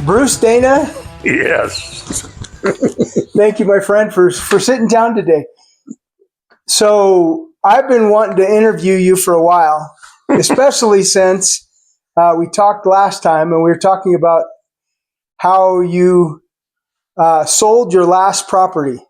Bruce, Dana, Yes. thank you, my friend, for sitting down today. So I've been wanting to interview you for a while, especially since we talked last time and we were talking about how you sold your last property.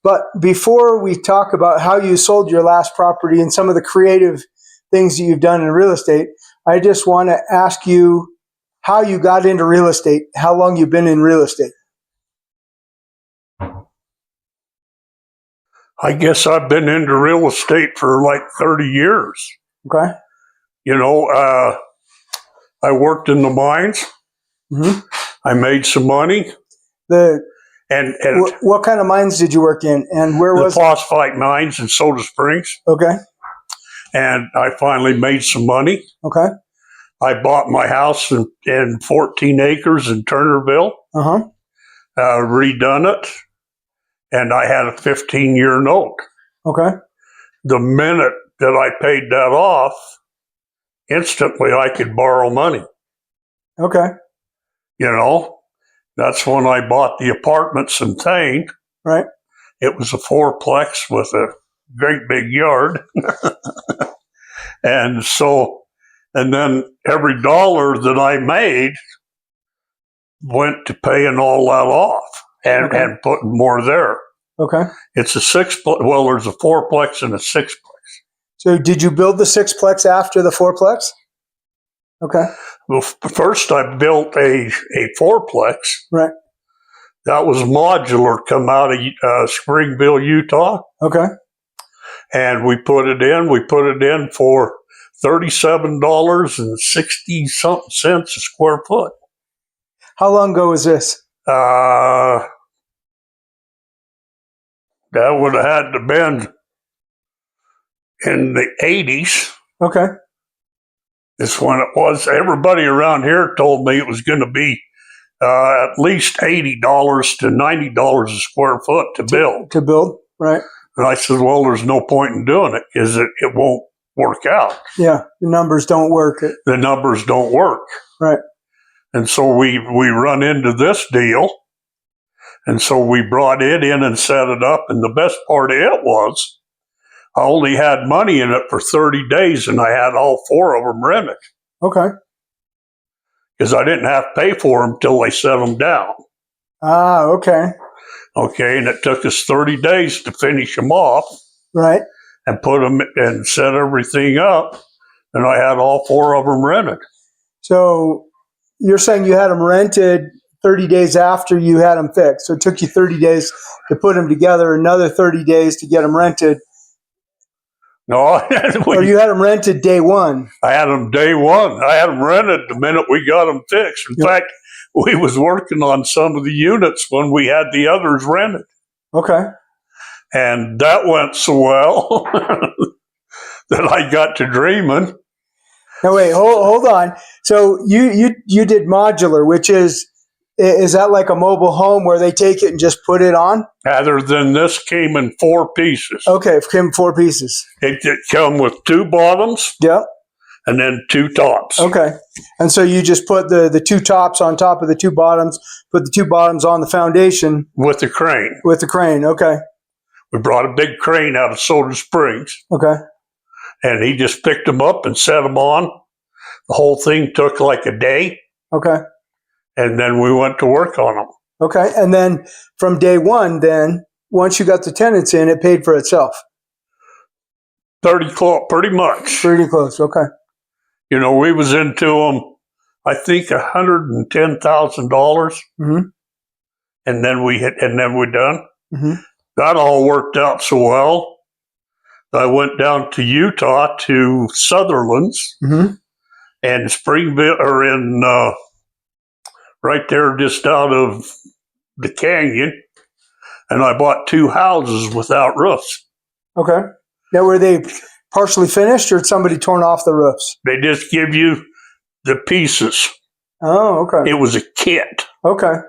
But before we talk about how you sold your last property and some of the creative things that you've done in real estate, I just want to ask you how you got into real estate, how long you've been in real estate. I guess I've been into real estate for like 30 years. Okay. You know, I worked in the mines. Mm-hmm. I made some money. And what kind of mines did you work in, and where was the phosphite mines in Soda Springs. Okay. And I finally made some money. Okay. I bought my house in 14 acres in Turnerville. Redone it, and I had a 15-year note. Okay. The minute that I paid that off, instantly I could borrow money. Okay. You know, that's when I bought the apartments in Thane. Right. It was a fourplex with a great big yard. And then every dollar that I made went to paying all that off and putting more there. Okay. It's a sixplex. Well, there's a fourplex and a sixplex. So did you build the sixplex after the fourplex? Okay. Well, first I built a fourplex. Right. That was modular, come out of Springville, Utah. Okay. And we put it in. We put it in for $37.60-something a square foot. How long ago was this? That would have had to been in the 80s. Okay. Is when it was. Everybody around here told me it was going to be at least $80 to $90 a square foot to build. To build, right. And I said, well, there's no point in doing it because it won't work out. Yeah, the numbers don't work. The numbers don't work. Right. And so we run into this deal. And so we brought it in and set it up. And the best part of it was I only had money in it for 30 days and I had all four of them rented. Okay. Because I didn't have to pay for them till they set them down. Ah, okay. Okay, and it took us 30 days to finish them off. Right. And put them and set everything up. And I had all four of them rented. So you're saying you had them rented 30 days after you had them fixed. So it took you 30 days to put them together, another 30 days to get them rented. No, or you had them rented day one. I had them day one. I had them rented the minute we got them fixed. In fact, we was working on some of the units when we had the others rented. Okay. And that went so well that I got to dreaming. Now wait, hold on. So you did modular, which is that like a mobile home where they take it and just put it on? Other than this came in 4 pieces. Okay, it came in 4 pieces. It come with 2 bottoms. Yep. And then 2 tops. Okay. And so you just put the 2 tops on top of the 2 bottoms, put the 2 bottoms on the foundation. With the crane. With the crane, okay. We brought a big crane out of Soda Springs. Okay. And he just picked them up and set them on. The whole thing took like a day. Okay. And then we went to work on them. Okay. And then from day one, then, once you got the tenants in, it paid for itself. Pretty much. Pretty close. Okay. You know, we was into them, I think, $110,000. Mm-hmm. And then we done. Mm-hmm. That all worked out so well. I went down to Utah to Sutherland's and Springville, or in right there just out of the canyon, and I bought 2 houses without roofs. Okay. Now, were they partially finished, or had somebody torn off the roofs? They just give you the pieces. Oh, okay. It was a kit. Okay.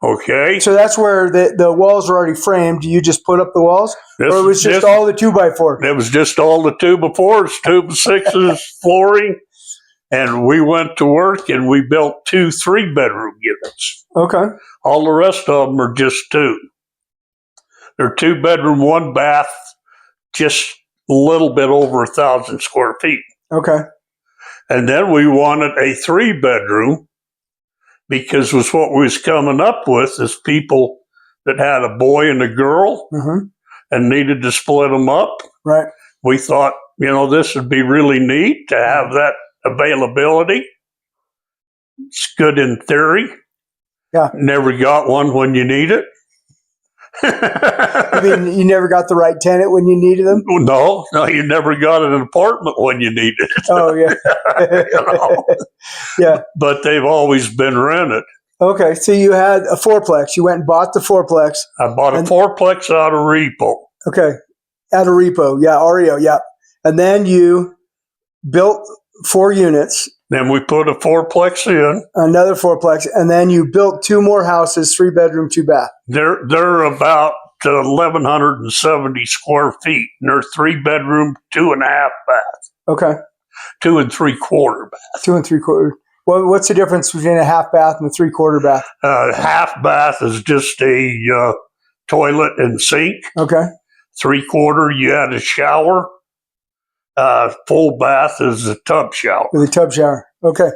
Okay. So that's where the walls are already framed. You just put up the walls? Or it was just all the 2x4? It was just all the 2x4s, 2x6s, flooring. And we went to work and we built 2 3-bedroom units. Okay. All the rest of them are just 2. They're 2-bedroom, 1 bath, just a little bit over 1,000 square feet. Okay. And then we wanted a 3-bedroom because was what we was coming up with is people that had a boy and a girl and needed to split them up. Right. We thought, this would be really neat to have that availability. It's good in theory. Yeah. Never got one when you need it. I mean, you never got the right tenant when you needed them? No, you never got an apartment when you needed it. Oh, yeah. Yeah. But they've always been rented. Okay, so you had a fourplex. You went and bought the fourplex. I bought a fourplex out of repo. Okay, at a repo. Yeah, REO, yeah. And then you built 4 units. Then we put a fourplex in. Another fourplex. And then you built 2 more houses, 3-bedroom, 2-bath. They're about 1,170 square feet. And they're 3-bedroom, 2.5 bath. Okay. 2 3/4 bath. 2 3/4. Well, what's the difference between a half bath and a 3/4 bath? Half bath is just a toilet and sink. Okay. 3/4, you had a shower. Full bath is a tub shower. With a tub shower. Okay.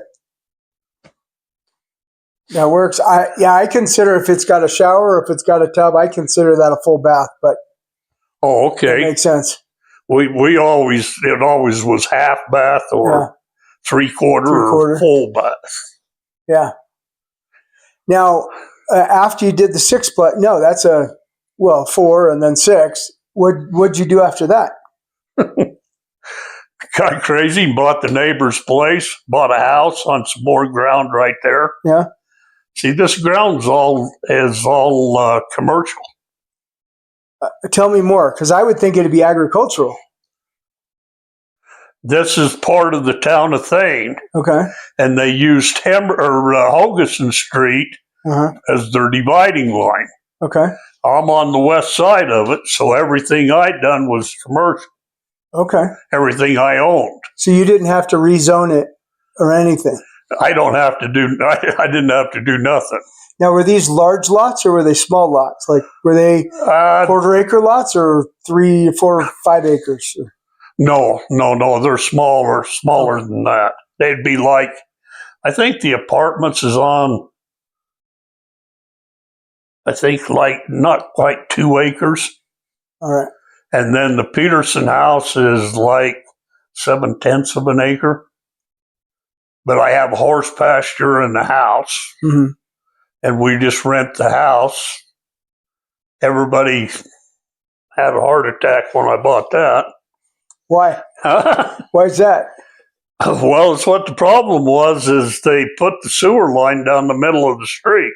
That works. I consider if it's got a shower or if it's got a tub, I consider that a full bath, but okay. That makes sense. It always was half bath or 3/4 or full bath. Yeah. Now, after you did the 6-plex, no, that's 4 and then 6. What'd you do after that? Got crazy, bought the neighbor's place, bought a house on some more ground right there. Yeah. See, this ground's all commercial. Tell me more, because I would think it'd be agricultural. This is part of the town of Thane. Okay. And they used Hogeson Street as their dividing line. Okay. I'm on the west side of it, so everything I'd done was commercial. Okay. Everything I owned. So you didn't have to rezone it or anything? I didn't have to do nothing. Now, were these large lots or were they small lots? Like, were they 1/4 acre lots or 3, 4, 5 acres? No. They're smaller than that. They'd be like, I think the apartments is on, not quite 2 acres. All right. And then the Peterson house is like 7/10 of an acre. But I have horse pasture in the house. And we just rent the house. Everybody had a heart attack when I bought that. Why? Why is that? Well, it's what the problem was is they put the sewer line down the middle of the street.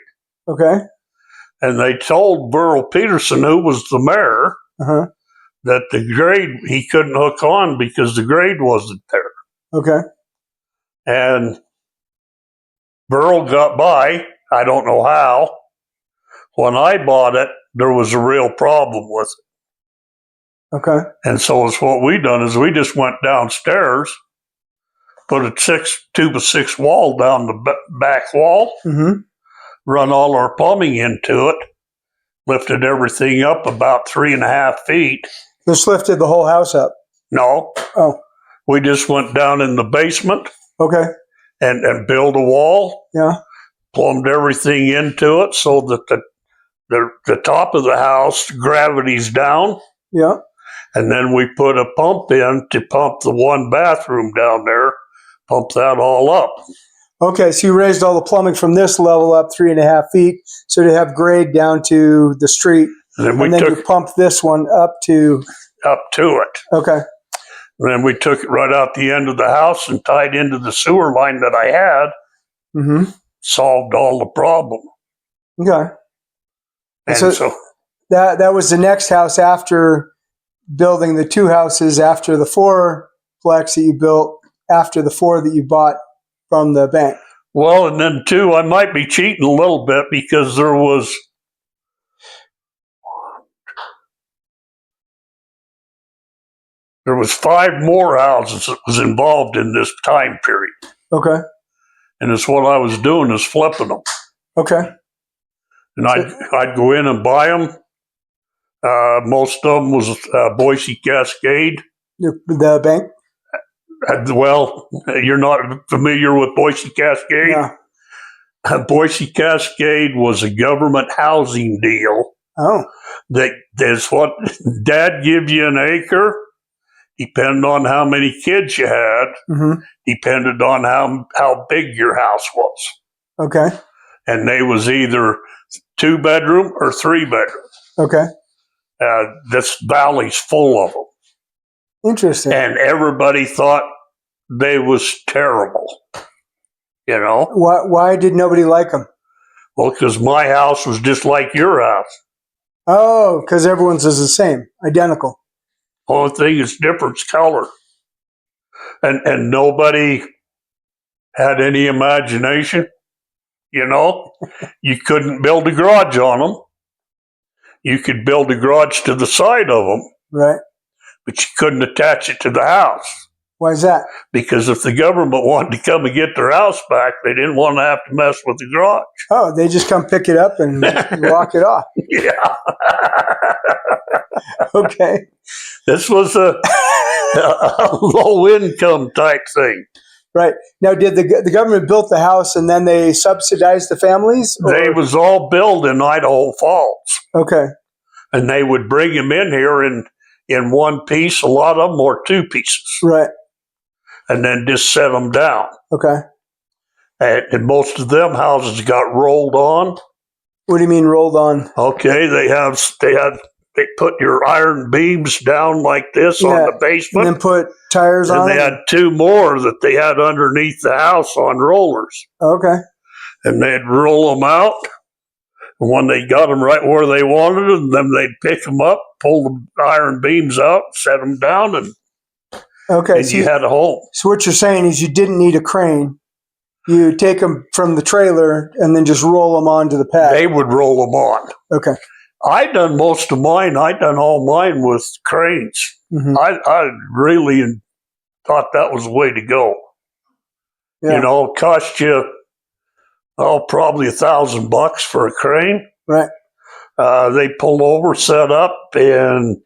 Okay. And they told Burl Peterson, who was the mayor, that the grade, he couldn't hook on because the grade wasn't there. Okay. And Burl got by. I don't know how. When I bought it, there was a real problem with it. Okay. And so it's what we done is we just went downstairs, put a 2x6 wall down the back wall, run all our plumbing into it, lifted everything up about 3.5 feet. Just lifted the whole house up? No. Oh. We just went down in the basement. Okay. And built a wall. Yeah. Plumbed everything into it so that the top of the house, gravity's down. Yeah. And then we put a pump in to pump the 1 bathroom down there, pump that all up. Okay, so you raised all the plumbing from this level up 3.5 feet, so to have grade down to the street, and then you pumped this one up to it. Okay. And then we took it right out the end of the house and tied into the sewer line that I had. Solved all the problem. Okay. And so that was the next house after building the 2 houses after the 4-plex that you built after the 4 that you bought from the bank. Well, and then 2, I might be cheating a little bit because there was There was 5 more houses that was involved in this time period. Okay. And it's what I was doing is flipping them. Okay. And I'd go in and buy them. Most of them was Boise Cascade. The bank? Well, you're not familiar with Boise Cascade? No. Boise Cascade was a government housing deal. Oh. That's what Dad give you an acre, depending on how many kids you had, depended on how big your house was. Okay. And they was either 2-bedroom or 3-bedroom. Okay. This valley's full of them. Interesting. And everybody thought they was terrible. You know? Why did nobody like them? Well, because my house was just like your house. Oh, because everyone's is the same, identical. Only thing is different color. And nobody had any imagination. You know? You couldn't build a garage on them. You could build a garage to the side of them. Right. But you couldn't attach it to the house. Why is that? Because if the government wanted to come and get their house back, they didn't want to have to mess with the garage. Oh, they just come pick it up and walk it off. Yeah. Okay. This was a low-income type thing. Right. Now, did the government built the house and then they subsidized the families? Or? They was all built in Idaho Falls. Okay. And they would bring them in here in one piece, a lot of them, or 2 pieces. Right. And then just set them down. Okay. And most of them houses got rolled on. What do you mean rolled on? Okay, they put your iron beams down like this on the basement. And then put tires on and they it? had 2 more that they had underneath the house on rollers. Okay. And they'd roll them out. And when they got them right where they wanted them, then they'd pick them up, pull the iron beams out, set them down, and you had a home. So what you're saying is you didn't need a crane. You take them from the trailer and then just roll them onto the pad. They would roll them on. Okay. I done most of mine. I done all mine with cranes. I really thought that was the way to go. Yeah. You know, it cost you probably $1,000 for a crane. Right. They pull over, set up, in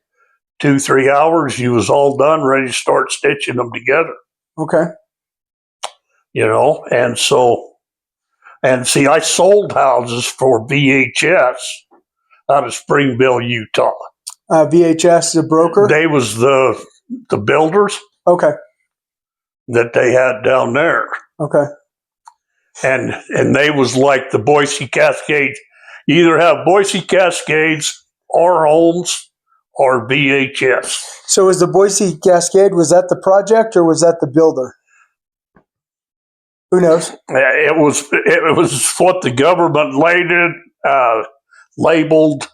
2-3 hours, you was all done, ready to start stitching them together. Okay. You know, and see, I sold houses for VHS out of Springville, Utah. VHS is a broker? They was the builders. Okay. That they had down there. Okay. And they was like the Boise Cascades. You either have Boise Cascades or Homes or VHS. So was the Boise Cascade, was that the project or was that the builder? Who knows? It was what the government labeled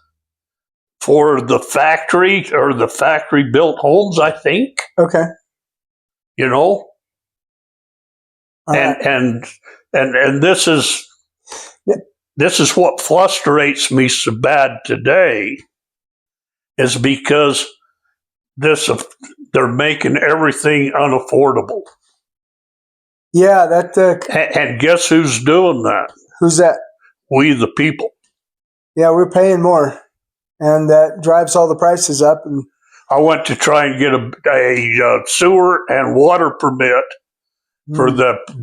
for the factory or the factory built homes, I think. Okay. You know? And this is what frustrates me so bad today, is because they're making everything unaffordable. Yeah, that. And guess who's doing that? Who's that? We the people. Yeah, we're paying more, and that drives all the prices up. And I went to try and get a sewer and water permit for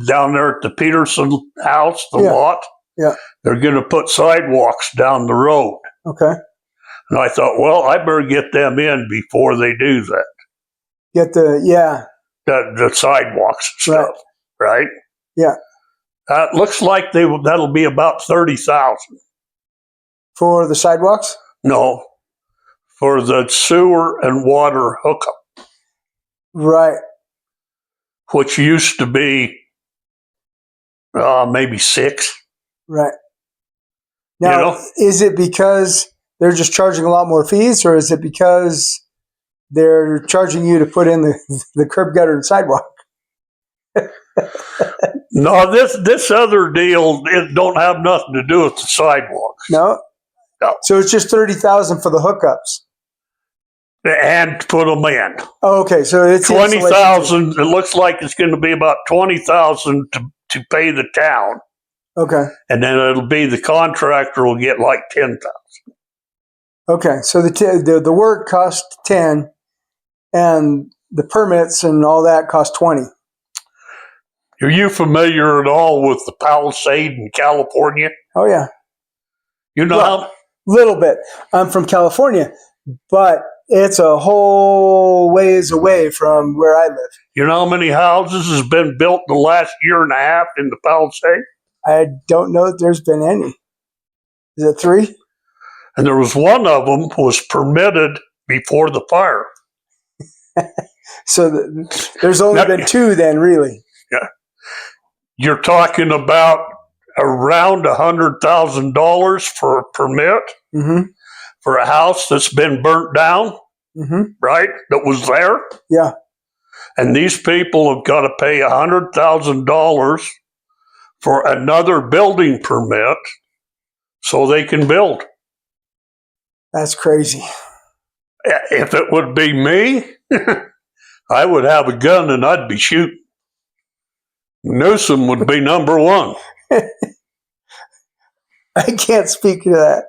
down there at the Peterson house, the lot. Yeah. They're going to put sidewalks down the road. Okay. And I thought, well, I better get them in before they do that. Get the sidewalks and stuff, right? Yeah. It looks like that'll be about $30,000 for the sidewalks. No, for the sewer and water hookup. Right. Which used to be maybe $6. Right. Now, is it because they're just charging a lot more fees, or is it because they're charging you to put in the curb gutter and sidewalk? No, this other deal, it don't have nothing to do with the sidewalks. No. So it's just $30,000 for the hookups. and put them in. Oh, okay, so it's 20,000. It looks like it's going to be about 20,000 to pay the town. Okay. And then it'll be the contractor will get like 10,000. Okay, so the work cost 10, and the permits and all that cost 20. Are you familiar at all with the Palisade in California? Oh yeah, You know how? Little bit. I'm from California, but it's a whole ways away from where I live. You know how many houses has been built in the last year and a half in the Palisade? I don't know that there's been any. Is it 3? And there was one of them was permitted before the fire. So there's only been 2 then, really. Yeah. You're talking about around $100,000 for a permit for a house that's been burnt down, right? That was there. Yeah. And these people have got to pay $100,000 for another building permit so they can build. That's crazy. If it would be me, I would have a gun and I'd be shooting. Newsom would be number one. I can't speak to that.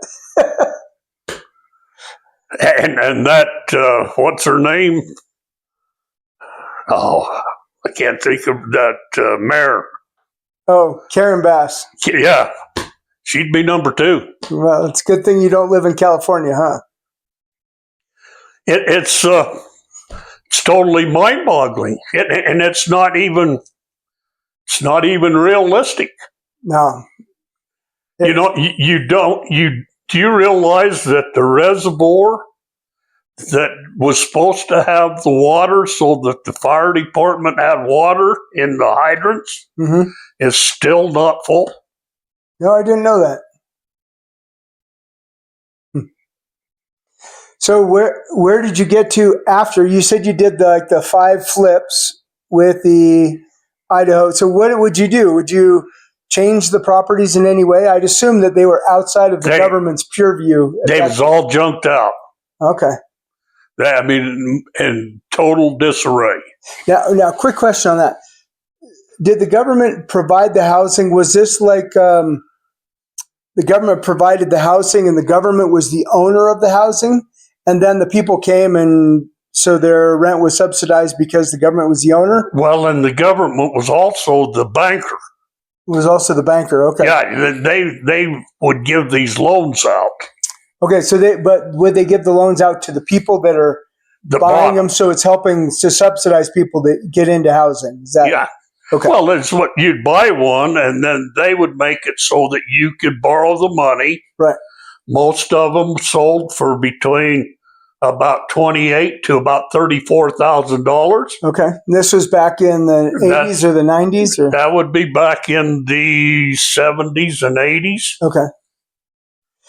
And that, what's her name? Oh, I can't think of that mayor. Oh, Karen Bass. Yeah, she'd be number 2. Well, it's a good thing you don't live in California, huh? It's totally mind-boggling, and it's not even realistic. No. You know, do you realize that the reservoir that was supposed to have the water so that the fire department had water in the hydrants is still not full? No, I didn't know that. So where did you get to after? You said you did the 5 flips with the Idaho. So what would you do? Would you change the properties in any way? I'd assume that they were outside of the government's pure view. They was all junked out. Okay. I mean, in total disarray. Now, quick question on that. Did the government provide the housing? Was this like the government provided the housing and the government was the owner of the housing? And then the people came and so their rent was subsidized because the government was the owner? Well, and the government was also the banker. Was also the banker, okay. Yeah, they would give these loans out. Okay, so but would they give the loans out to the people that are buying them, so it's helping to subsidize people that get into housing? Is that, yeah. Okay. Well, it's what you'd buy one, and then they would make it so that you could borrow the money. Right. Most of them sold for between about $28,000 to about $34,000. Okay. And this was back in the 80s or the 90s? Or? That would be back in the 70s and 80s. Okay.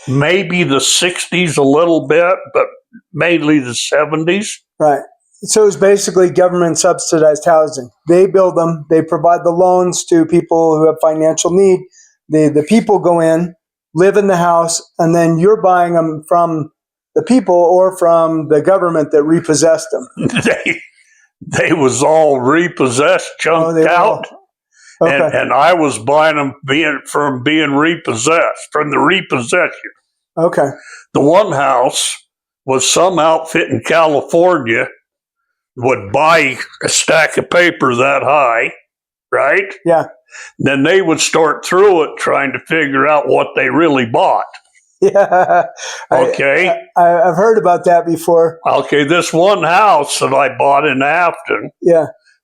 Maybe the 60s a little bit, but mainly the 70s. Right. So it was basically government subsidized housing. They build them. They provide the loans to people who have financial need. The people go in, live in the house, and then you're buying them from the people or from the government that repossessed them. They was all repossessed, chunked out. Okay. And I was buying them being repossessed, from the repossession. Okay. The one house was some outfit in California would buy a stack of paper that high, right? Yeah. Then they would start through it trying to figure out what they really bought. Yeah. Okay. I've heard about that before. Okay, this one house that I bought in Afton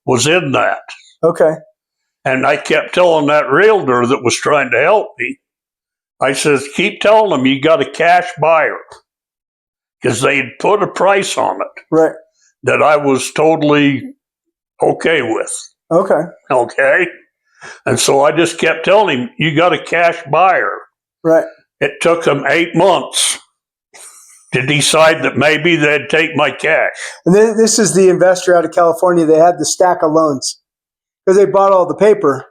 was in that. Okay. And I kept telling that realtor that was trying to help me, I says, keep telling them you got a cash buyer. Because they had put a price on it. Right. That I was totally okay with. Okay. Okay. And so I just kept telling him, you got a cash buyer. Right. It took them 8 months to decide that maybe they'd take my cash. And then this is the investor out of California. They had the stack of loans because they bought all the paper.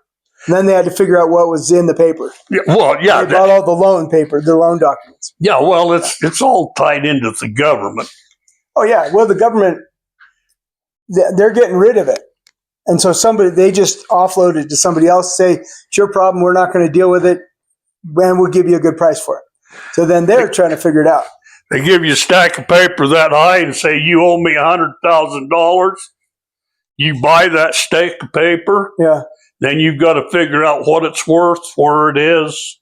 And then they had to figure out what was in the paper. Yeah, well, yeah. They bought all the loan paper, the loan documents. Yeah, well, it's all tied into the government. Oh yeah. Well, the government, they're getting rid of it. And so they just offload it to somebody else, say, it's your problem, we're not going to deal with it, and we'll give you a good price for it. So then they're trying to figure it out. They give you a stack of paper that high and say, you owe me $100,000. You buy that stack of paper. Yeah. Then you've got to figure out what it's worth, where it is,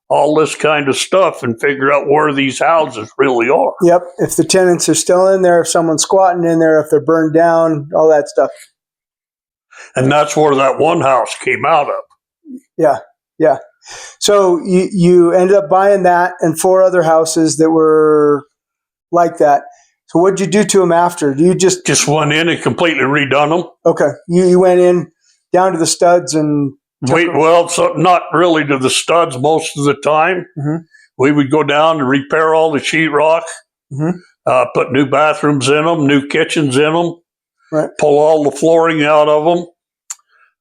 all this kind of stuff, and figure out where these houses really are. Yep. If the tenants are still in there, if someone's squatting in there, if they're burned down, all that stuff. And that's where that one house came out of. Yeah. Yeah. So you ended up buying that and 4 other houses that were like that. So what'd you do to them after? Do you just went in and completely redone them? Okay. You went in down to the studs and not really to the studs most of the time. Mm-hmm. We would go down and repair all the sheetrock, put new bathrooms in them, new kitchens in them, right. Pull all the flooring out of them.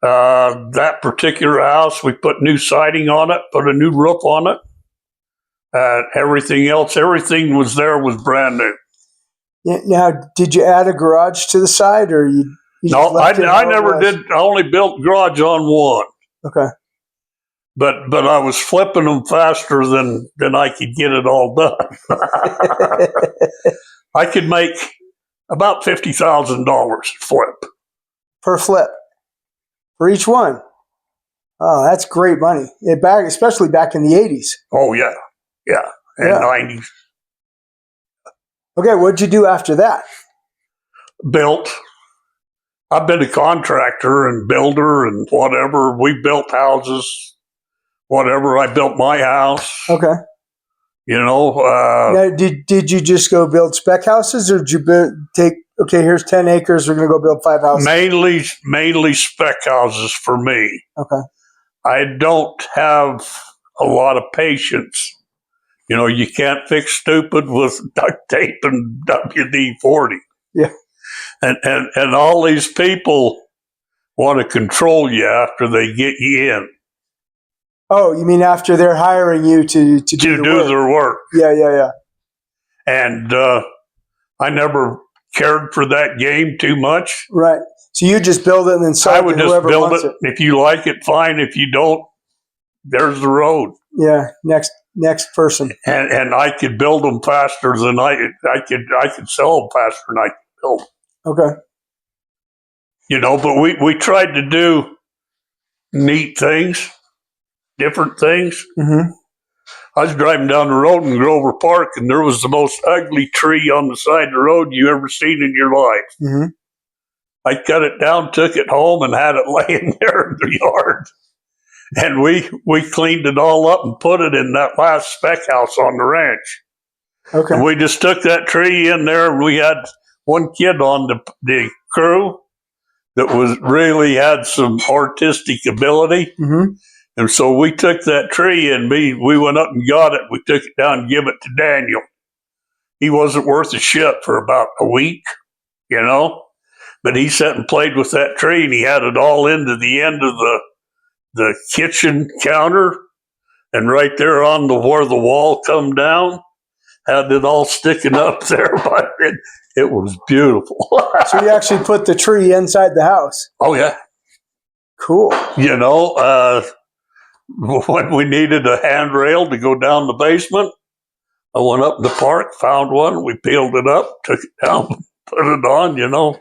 That particular house, we put new siding on it, put a new roof on it. Everything was brand new. Yeah, now, did you add a garage to the side, or you no? I never did. I only built garage on one. Okay. But I was flipping them faster than I could get it all done. I could make about $50,000 flip per flip for each one. Oh, that's great money. Especially back in the 80s. Oh yeah, and 90s. Okay, what'd you do after that? Built. I've been a contractor and builder and whatever. We built houses. Whatever. I built my house. Okay. Now, did you just go build spec houses, or did you here's 10 acres, we're going to go build 5 houses? Mainly spec houses for me. Okay. I don't have a lot of patience. You can't fix stupid with duct tape and WD-40. Yeah. And all these people want to control you after they get you in. Oh, you mean after they're hiring you to do their work? Yeah. And I never cared for that game too much. Right. So you just build it and then sell it to whoever wants it. If you like it, fine. If you don't, there's the road. Yeah. Next person. And I could build them faster than I could sell them faster than I could build them. Okay. But we tried to do neat things, different things. Mm-hmm. I was driving down the road in Grover Park, and there was the most ugly tree on the side of the road you ever seen in your life. Mm-hmm. I cut it down, took it home, and had it laying there in the yard. And we cleaned it all up and put it in that last spec house on the ranch. Okay. And we just took that tree in there, and we had one kid on the crew that really had some artistic ability. Mm-hmm. And so we took that tree and we went up and got it. We took it down and gave it to Daniel. He wasn't worth a shit for about a week, but he sat and played with that tree, and he had it all into the end of the kitchen counter, and right there on where the wall come down, had it all sticking up there. But it was beautiful. So you actually put the tree inside the house? Oh yeah. Cool. When we needed a handrail to go down the basement, I went up in the park, found one, we peeled it up, took it down, put it on,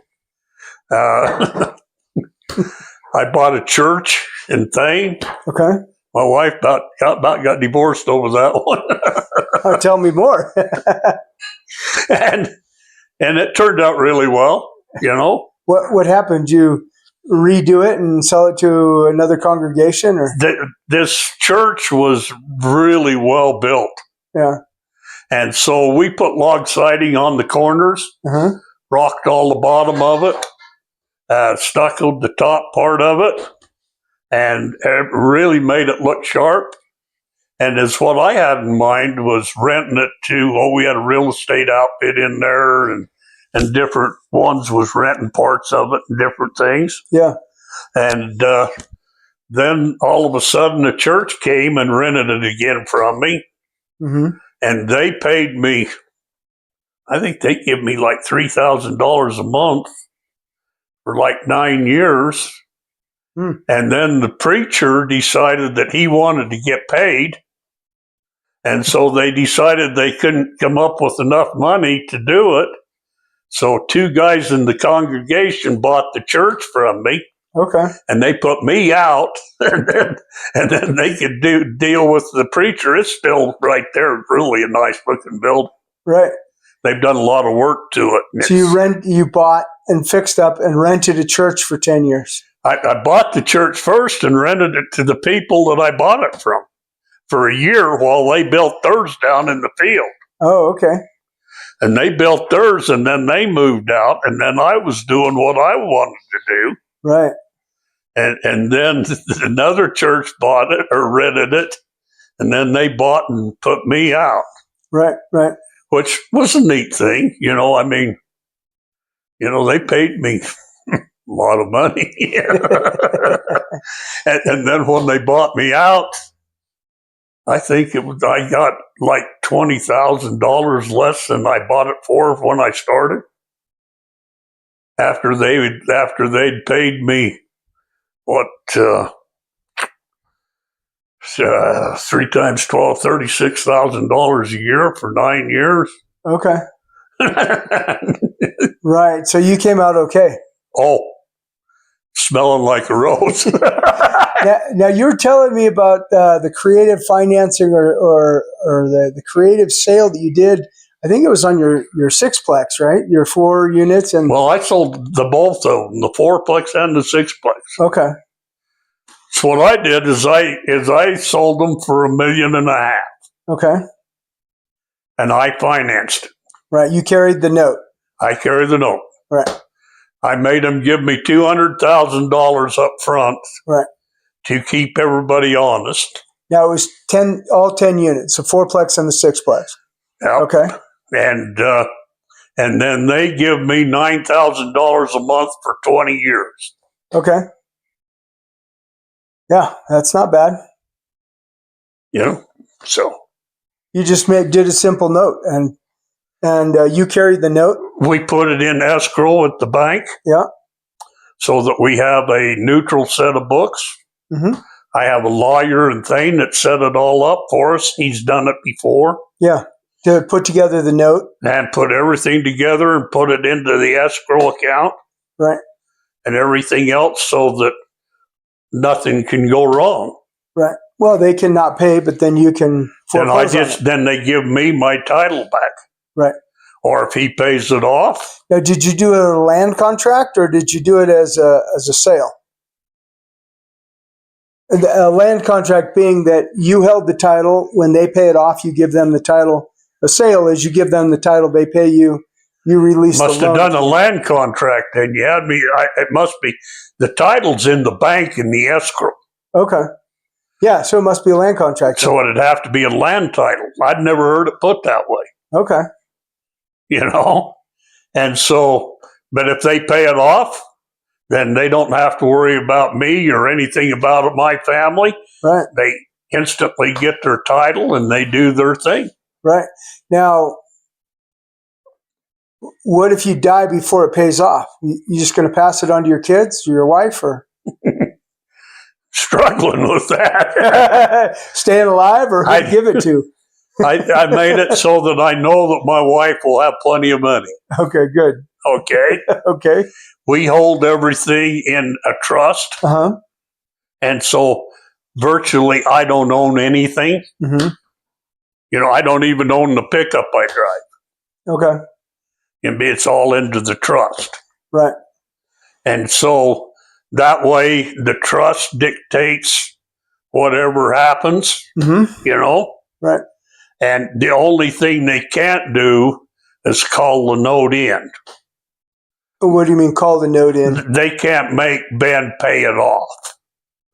I bought a church in Thane. Okay. My wife about got divorced over that one. Tell me more. and it turned out really well, What happened? You redo it and sell it to another congregation, or this church was really well built. Yeah. And so we put log siding on the corners, rocked all the bottom of it, stuccoed the top part of it, and it really made it look sharp. And as what I had in mind was renting it to, we had a real estate outfit in there, and different ones was renting parts of it and different things. Yeah. And then all of a sudden the church came and rented it again from me. Mm-hmm. And they paid me I think they give me like $3,000 a month for like 9 years. And then the preacher decided that he wanted to get paid. And so they decided they couldn't come up with enough money to do it. So 2 guys in the congregation bought the church from me. Okay. And they put me out, and then they could deal with the preacher. It's still right there, really a nice looking building. Right. They've done a lot of work to it. So you bought and fixed up and rented a church for 10 years. I bought the church first and rented it to the people that I bought it from for a year while they built theirs down in the field. Oh, okay. And they built theirs, and then they moved out, and then I was doing what I wanted to do. Right. And then another church bought it or rented it, and then they bought and put me out. Right, right. Which was a neat thing. I mean, they paid me a lot of money. and then when they bought me out, I think I got like $20,000 less than I bought it for when I started. After they'd paid me what 3 times 12, $36,000 a year for 9 years. Okay. Right. So you came out okay. Oh, smelling like a rose. Now you're telling me about the creative financing or the creative sale that you did. I think it was on your sixplex, right? Your 4 units and. Well, I sold both of them, the fourplex and the sixplex. Okay. So what I did is I sold them for $1.5 million. Okay. And I financed it. Right. You carried the note. I carried the note. Right. I made them give me $200,000 up front. Right. To keep everybody honest. Now it was all 10 units, the fourplex and the sixplex. Yep. Okay. And then they give me $9,000 a month for 20 years. Okay. Yeah, that's not bad. So you just did a simple note, and you carried the note. We put it in escrow at the bank. Yeah. So that we have a neutral set of books. Mm-hmm. I have a lawyer and thing that set it all up for us. He's done it before. Yeah. To put together the note. And put everything together and put it into the escrow account. Right. And everything else so that nothing can go wrong. Right. Well, they cannot pay, but then you can foreclose. Then they give me my title back. Right. Or if he pays it off. Now, did you do a land contract or did you do it as a sale? A land contract being that you held the title. When they pay it off, you give them the title. A sale is you give them the title, they pay you, you release the loan. Must have done a land contract then. You had me. It must be. The title's in the bank in the escrow. Okay. Yeah, so it must be a land contract. So it'd have to be a land title. I'd never heard it put that way. Okay. And so, but if they pay it off, then they don't have to worry about me or anything about my family. Right. They instantly get their title and they do their thing. Right. Now, what if you die before it pays off? You just going to pass it on to your kids or your wife, or struggling with that? Staying alive, or who give it to? I made it so that I know that my wife will have plenty of money. Okay, good. Okay. Okay. We hold everything in a trust. Uh-huh. And so virtually I don't own anything. Mm-hmm. I don't even own the pickup I drive. Okay. And it's all into the trust. Right. And so that way the trust dictates whatever happens, Right. And the only thing they can't do is call the note in. What do you mean call the note in? They can't make Ben pay it off.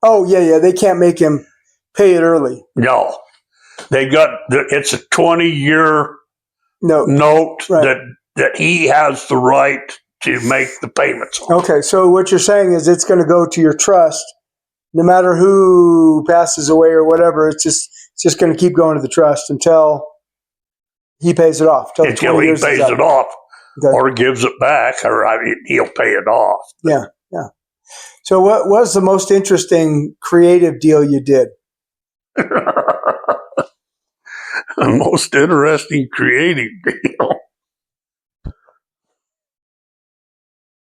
Oh, yeah. They can't make him pay it early. No. It's a 20-year note right. that he has the right to make the payments on. Okay, so what you're saying is it's going to go to your trust, no matter who passes away or whatever. It's just going to keep going to the trust until He pays it off till the until 20 he years pays is up. it off Okay. or gives it back, or he'll pay it off. Yeah. So what was the most interesting creative deal you did? The most interesting creative deal.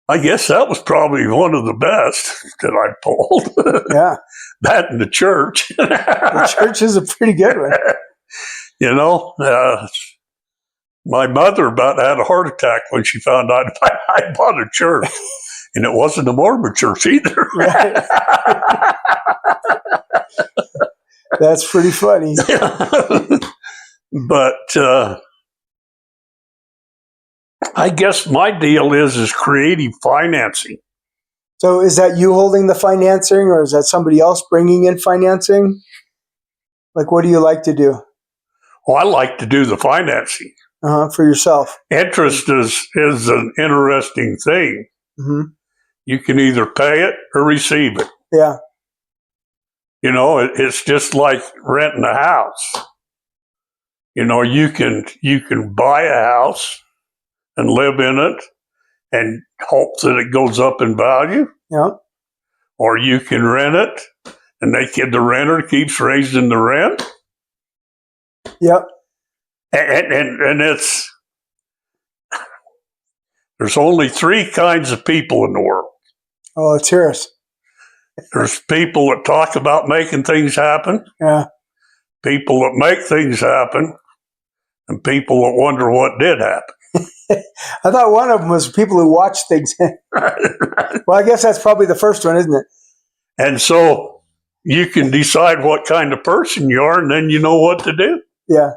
I guess that was probably one of the best that I pulled. Yeah. That in the church. The church is a pretty good one. You know, my mother about had a heart attack when she found out I bought a church. And it wasn't a Mormon church either. Right. That's pretty funny. But I guess my deal is creative financing. So is that you holding the financing, or is that somebody else bringing in financing? Like, what do you like to do? Well, I like to do the financing. For yourself. Interest is an interesting thing. Mm-hmm. You can either pay it or receive it. Yeah. You know, it's just like renting a house. You know, you can buy a house and live in it and hope that it goes up in value. Yeah. Or you can rent it and the renter keeps raising the rent. Yep. And there's only three kinds of people in the world. Oh, let's hear it. There's people that talk about making things happen, Yeah. people that make things happen, and people that wonder what did happen. I thought one of them was people who watch things. Well, I guess that's probably the first one, isn't it? And so you can decide what kind of person you are, and then you know what to do. Yeah.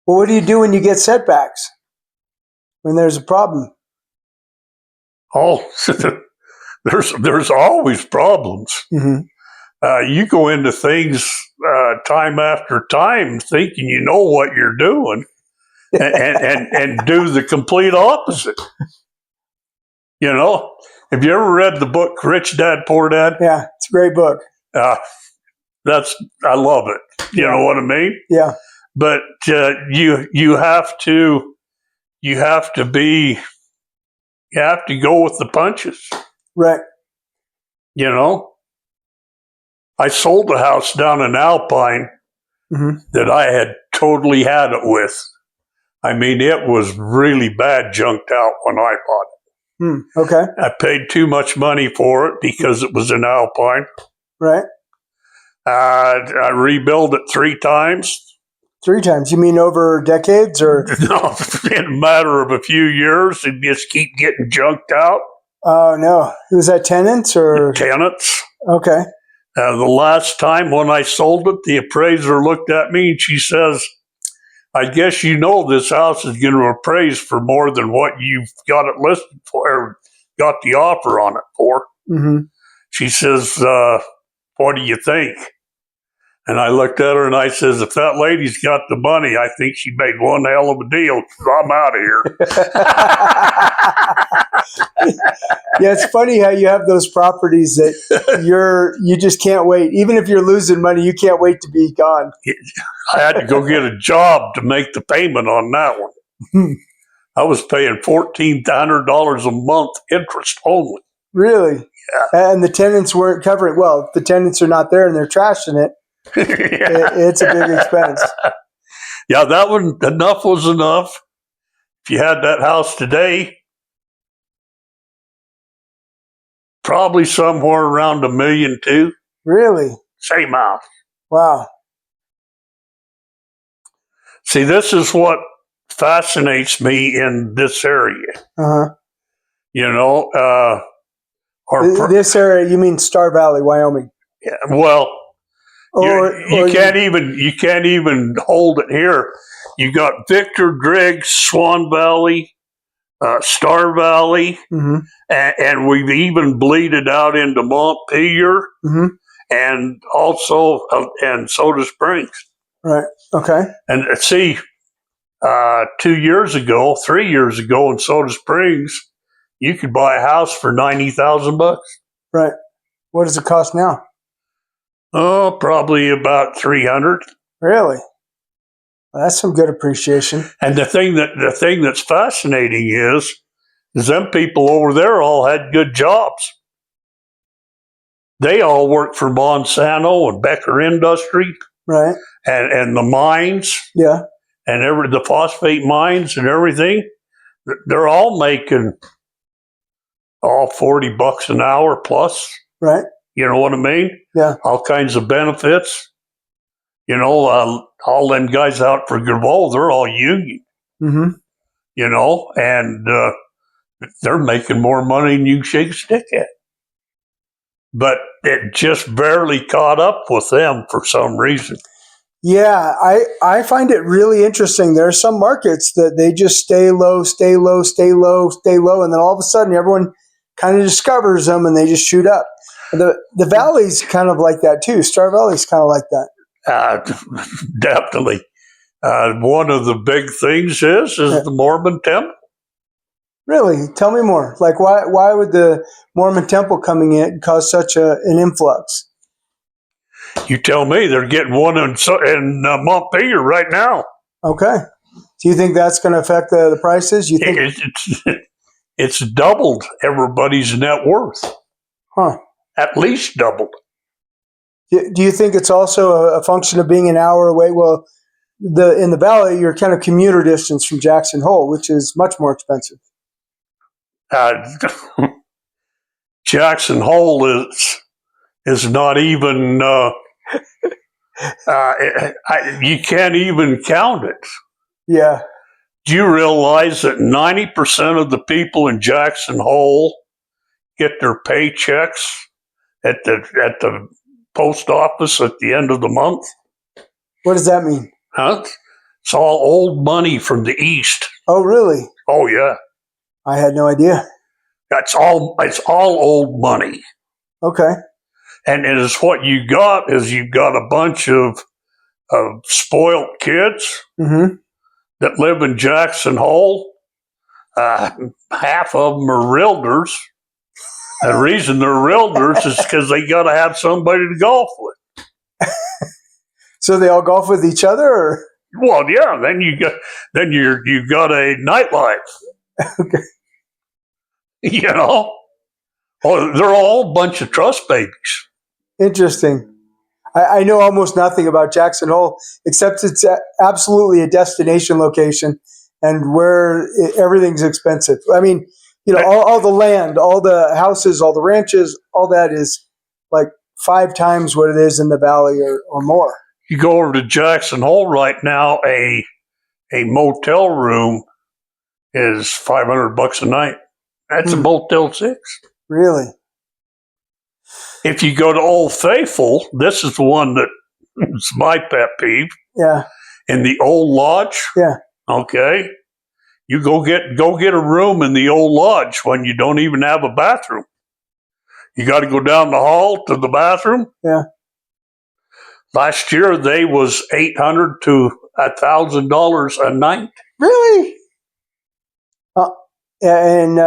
Well, what do you do when you get setbacks? When there's a problem? Oh, there's always problems. Mm-hmm. You go into things time after time thinking you know what you're doing, and do the complete opposite. You know, have you ever read the book Rich Dad Poor Dad? Yeah, it's a great book. I love it. You know what I mean? Yeah. But you have to go with the punches. Right. You know, I sold a house down in Alpine that I had totally had it with. I mean, it was really bad junked out when I bought it. Okay. I paid too much money for it because it was in Alpine. Right. I rebuilt it 3 times. 3 times? You mean over decades, or? No, in a matter of a few years, it just keep getting junked out. Oh, no. Was that tenants or? Tenants. Okay. The last time when I sold it, the appraiser looked at me and she says, I guess you know this house is going to appraise for more than what you've got it listed for, or got the offer on it for. Mm-hmm. She says, what do you think? And I looked at her and I says, if that lady's got the money, I think she made one hell of a deal. I'm out of here. Yeah, it's funny how you have those properties that you just can't wait. Even if you're losing money, you can't wait to be gone. I had to go get a job to make the payment on that one. I was paying $1,400 a month interest only. Really? Yeah. And the tenants weren't covering. Well, the tenants are not there and they're trashing it. It's a big expense. Yeah, that one, enough was enough. If you had that house today, probably somewhere around $1.2 million. Really? Same house. Wow. See, this is what fascinates me in this area. You know, this area, you mean Star Valley, Wyoming? Yeah, well, you can't even hold it here. You got Victor, Driggs, Swan Valley, Star Valley, and we've even bleeded out into Montpelier, and also and Soda Springs. Right. Okay. And see, 3 years ago in Soda Springs, you could buy a house for $90,000. Right. What does it cost now? Oh, probably about $300,000. Really? Well, that's some good appreciation. And the thing that's fascinating is them people over there all had good jobs. They all worked for Monsanto and Becker Industry, Right. and the mines, Yeah. and the phosphate mines and everything. They're all making all $40 an hour plus. Right. You know what I mean? Yeah. All kinds of benefits. You know, all them guys out for Gavot, they're all union. Mm-hmm. You know, and they're making more money than you can shake a stick at. But it just barely caught up with them for some reason. Yeah, I find it really interesting. There are some markets that they just stay low, stay low, stay low, stay low, and then all of a sudden everyone kind of discovers them and they just shoot up. The Valley's kind of like that too. Star Valley's kind of like that. Definitely. One of the big things is the Mormon temple. Really? Tell me more. Like, why would the Mormon temple coming in cause such an influx? You tell me. They're getting one in Montpelier right now. Okay. Do you think that's going to affect the prices? You think it's doubled everybody's net worth? Huh. At least doubled. Do you think it's also a function of being an hour away? Well, in the Valley, you're kind of commuter distance from Jackson Hole, which is much more expensive. Jackson Hole is not even. You can't even count it. Yeah. Do you realize that 90% of the people in Jackson Hole get their paychecks at the post office at the end of the month? What does that mean? Huh? It's all old money from the East. Oh, really? Oh, yeah. I had no idea. It's all old money. Okay. And it is what you got is you've got a bunch of spoiled kids that live in Jackson Hole. Half of them are realtors. The reason they're realtors is because they got to have somebody to golf with. So they all golf with each other, or? Well, yeah. Then you got a nightlife. Okay. You know, they're all a bunch of trust babies. Interesting. I know almost nothing about Jackson Hole, except it's absolutely a destination location and where everything's expensive. I mean, you know, all the land, all the houses, all the ranches, all that is like 5 times what it is in the Valley or more. You go over to Jackson Hole right now, a motel room is $500 a night. That's a Motel 6. Really? If you go to Old Faithful, this is the one that is my pet peeve. Yeah. In the old lodge. Yeah. Okay. You go get a room in the old lodge when you don't even have a bathroom. You got to go down the hall to the bathroom. Yeah. Last year they was $800 to $1,000 a night. Really? And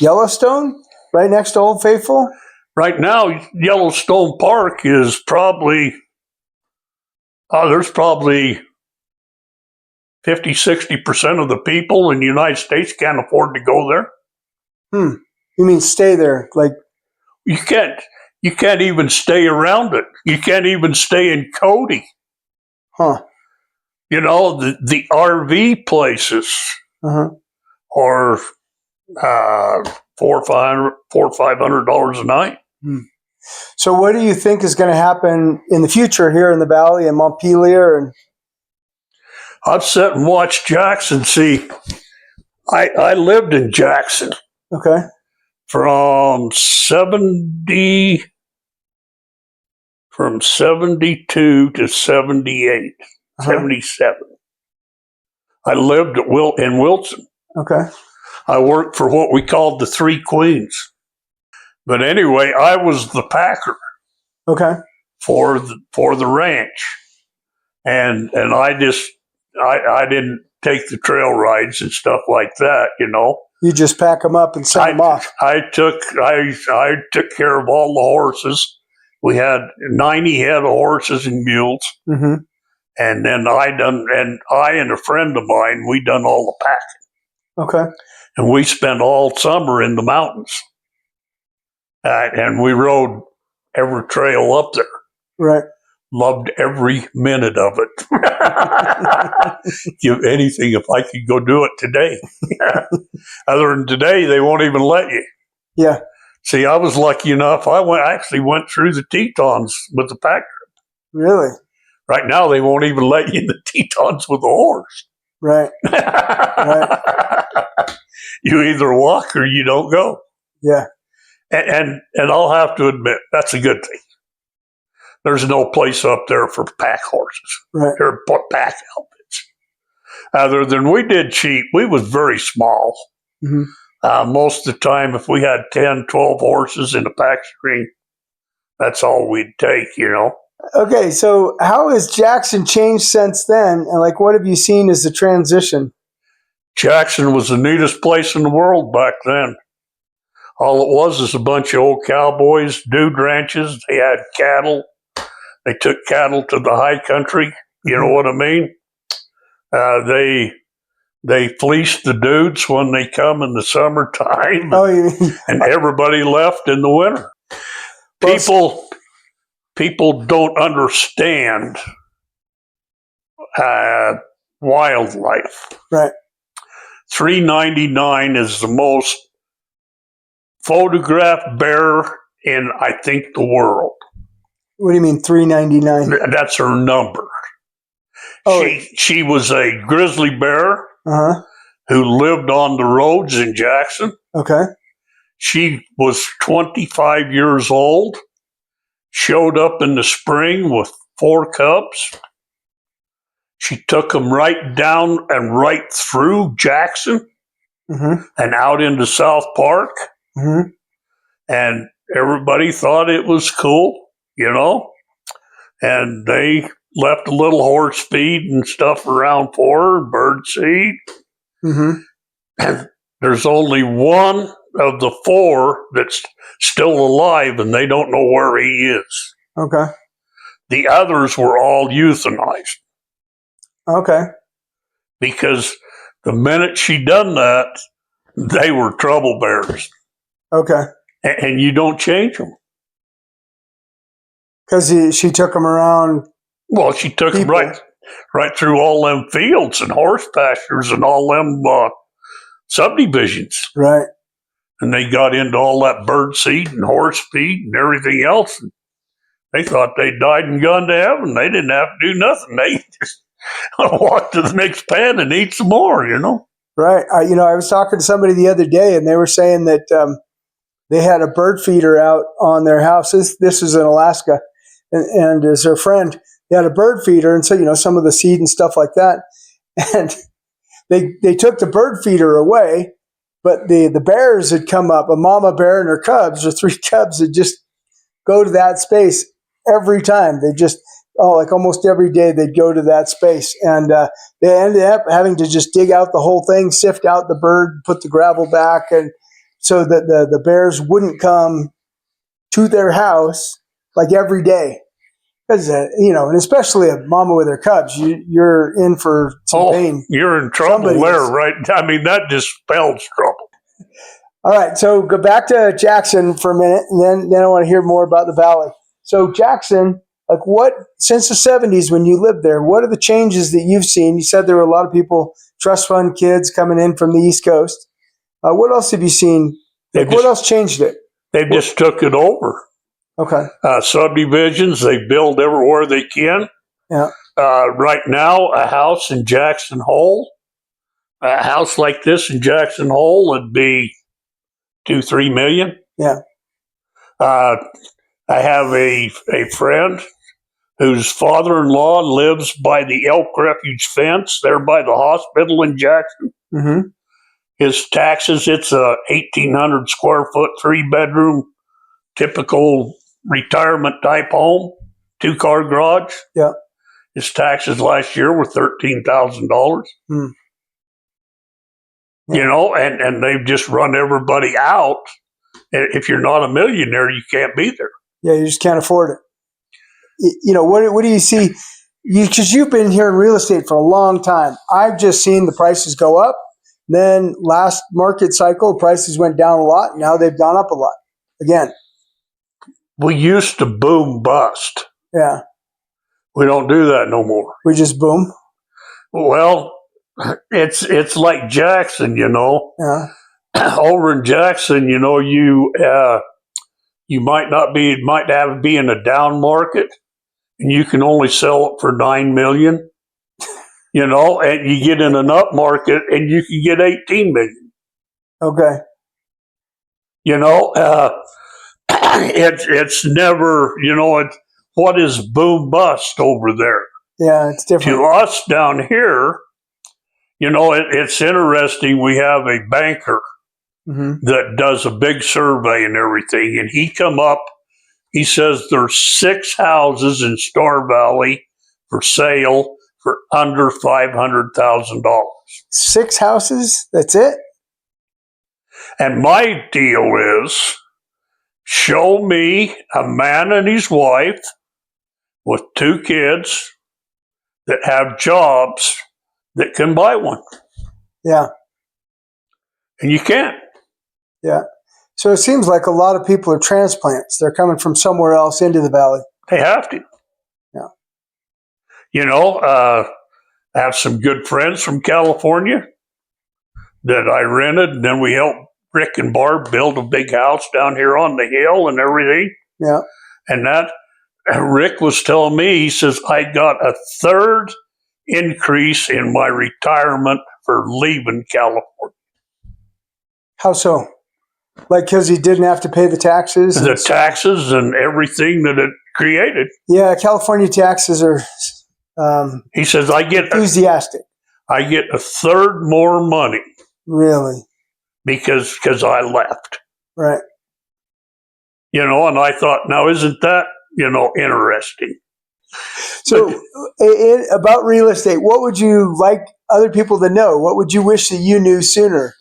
Yellowstone, right next to Old Faithful? Right now, Yellowstone Park is probably, there's probably 50-60% of the people in the United States can't afford to go there. You mean stay there? Like you can't even stay around it. You can't even stay in Cody. Huh. You know, the RV places are $400 or $500 a night. So what do you think is going to happen in the future here in the Valley and Montpelier? And I've sat and watched Jackson. See, I lived in Jackson. Okay. From 72 to 78, 77. I lived in Wilson. Okay. I worked for what we called the Three Queens. But anyway, I was the packer. Okay. For the ranch. And I didn't take the trail rides and stuff like that, you know. You just pack them up and send them off. I took care of all the horses. We had 90 head of horses and mules. And then I and a friend of mine, we done all the packing. Okay. And we spent all summer in the mountains. And we rode every trail up there. Right. Loved every minute of it. Give anything if I could go do it today. Other than today, they won't even let you. Yeah. See, I was lucky enough. I actually went through the Tetons with the pack trip. Really? Right now, they won't even let you in the Tetons with a horse. Right. Right. You either walk or you don't go. Yeah. And I'll have to admit, that's a good thing. There's no place up there for pack horses. Right. Or pack outfits. Other than we did cheap, we was very small. Mm-hmm. Most of the time, if we had 10, 12 horses in a pack string, that's all we'd take, you know. Okay, so how has Jackson changed since then? And like, what have you seen as the transition? Jackson was the neatest place in the world back then. All it was is a bunch of old cowboys, dude ranches. They had cattle. They took cattle to the high country. You know what I mean? They fleeced the dudes when they come in the summertime, and everybody left in the winter. People don't understand wildlife. Right. 399 is the most photographed bear in, I think, the world. What do you mean 399? That's her number. Oh. She was a grizzly bear who lived on the roads in Jackson. Okay. She was 25 years old, showed up in the spring with 4 cubs. She took them right down and right through Jackson and out into South Park. And everybody thought it was cool, you know. And they left a little horse feed and stuff around for her, bird seed. And there's only one of the 4 that's still alive, and they don't know where he is. Okay. The others were all euthanized. Okay. Because the minute she done that, they were trouble bears. Okay. And you don't change them. Because she took them around. Well, she took them right through all them fields and horse pastures and all them subdivisions. Right. And they got into all that bird seed and horse feed and everything else. And they thought they died and gone to heaven. They didn't have to do nothing. They just walk to the next pen and eat some more, you know. Right. I was talking to somebody the other day, and they were saying that they had a bird feeder out on their house. This was in Alaska, and as their friend, they had a bird feeder, and so some of the seed and stuff like that, and they took the bird feeder away, but the bears had come up, a mama bear and her cubs, or 3 cubs, that just go to that space every time. They just like almost every day they'd go to that space, and they ended up having to just dig out the whole thing, sift out the bird, put the gravel back, and so that the bears wouldn't come to their house like every day. Because and especially a mama with her cubs, you're in for some pain. You're in trouble right? I mean, that just spells trouble. All right, so go back to Jackson for a minute, and then I want to hear more about the valley. So Jackson, like since the 70s when you lived there, what are the changes that you've seen? You said there were a lot of people, trust fund kids coming in from the East Coast. What else have you seen? What else changed it? They just took it over. Okay. Subdivisions, they build everywhere they can. Yeah. Right now, a house in Jackson Hole, a house like this in Jackson Hole would be $2-3 million. Yeah. I have a friend whose father-in-law lives by the elk refuge fence there by the hospital in Jackson. His taxes, it's a 1,800 square foot, 3-bedroom, typical retirement type home, 2-car garage. Yeah. His taxes last year were $13,000. Yeah. And they've just run everybody out. If you're not a millionaire, you can't be there. Yeah, you just can't afford it. What do you see? because you've been here in real estate for a long time. I've just seen the prices go up. Then last market cycle, prices went down a lot. Now they've gone up a lot again. We used to boom bust. Yeah. We don't do that no more. We just boom. Well, it's like Jackson, you know. Yeah. Over in Jackson, you know, you might be in a down market, and you can only sell it for $9 million. You know, and you get in an up market, and you can get $18 million. Okay. You know, it's never, you know, what is boom bust over there? Yeah, it's different. To us down here, you know, it's interesting. We have a banker that does a big survey and everything, and he says there's 6 houses in Star Valley for sale for under $500,000. 6 houses? That's it? And my deal is, show me a man and his wife with 2 kids that have jobs that can buy one. Yeah. And you can't. Yeah. So it seems like a lot of people are transplants. They're coming from somewhere else into the valley. They have to. Yeah. You know, I have some good friends from California that I rented, and then we helped Rick and Barb build a big house down here on the hill and everything. Yeah. And that, Rick was telling me, he says, I got a 3rd increase in my retirement for leaving California. How so? Like, because he didn't have to pay the taxes? The taxes and everything that it created. Yeah, California taxes are he says, I get enthusiastic. a 1/3 more money. Really? Because I left. Right. You know, and I thought, now isn't that, you know, interesting? So about real estate, what would you like other people to know? What would you wish that you knew sooner?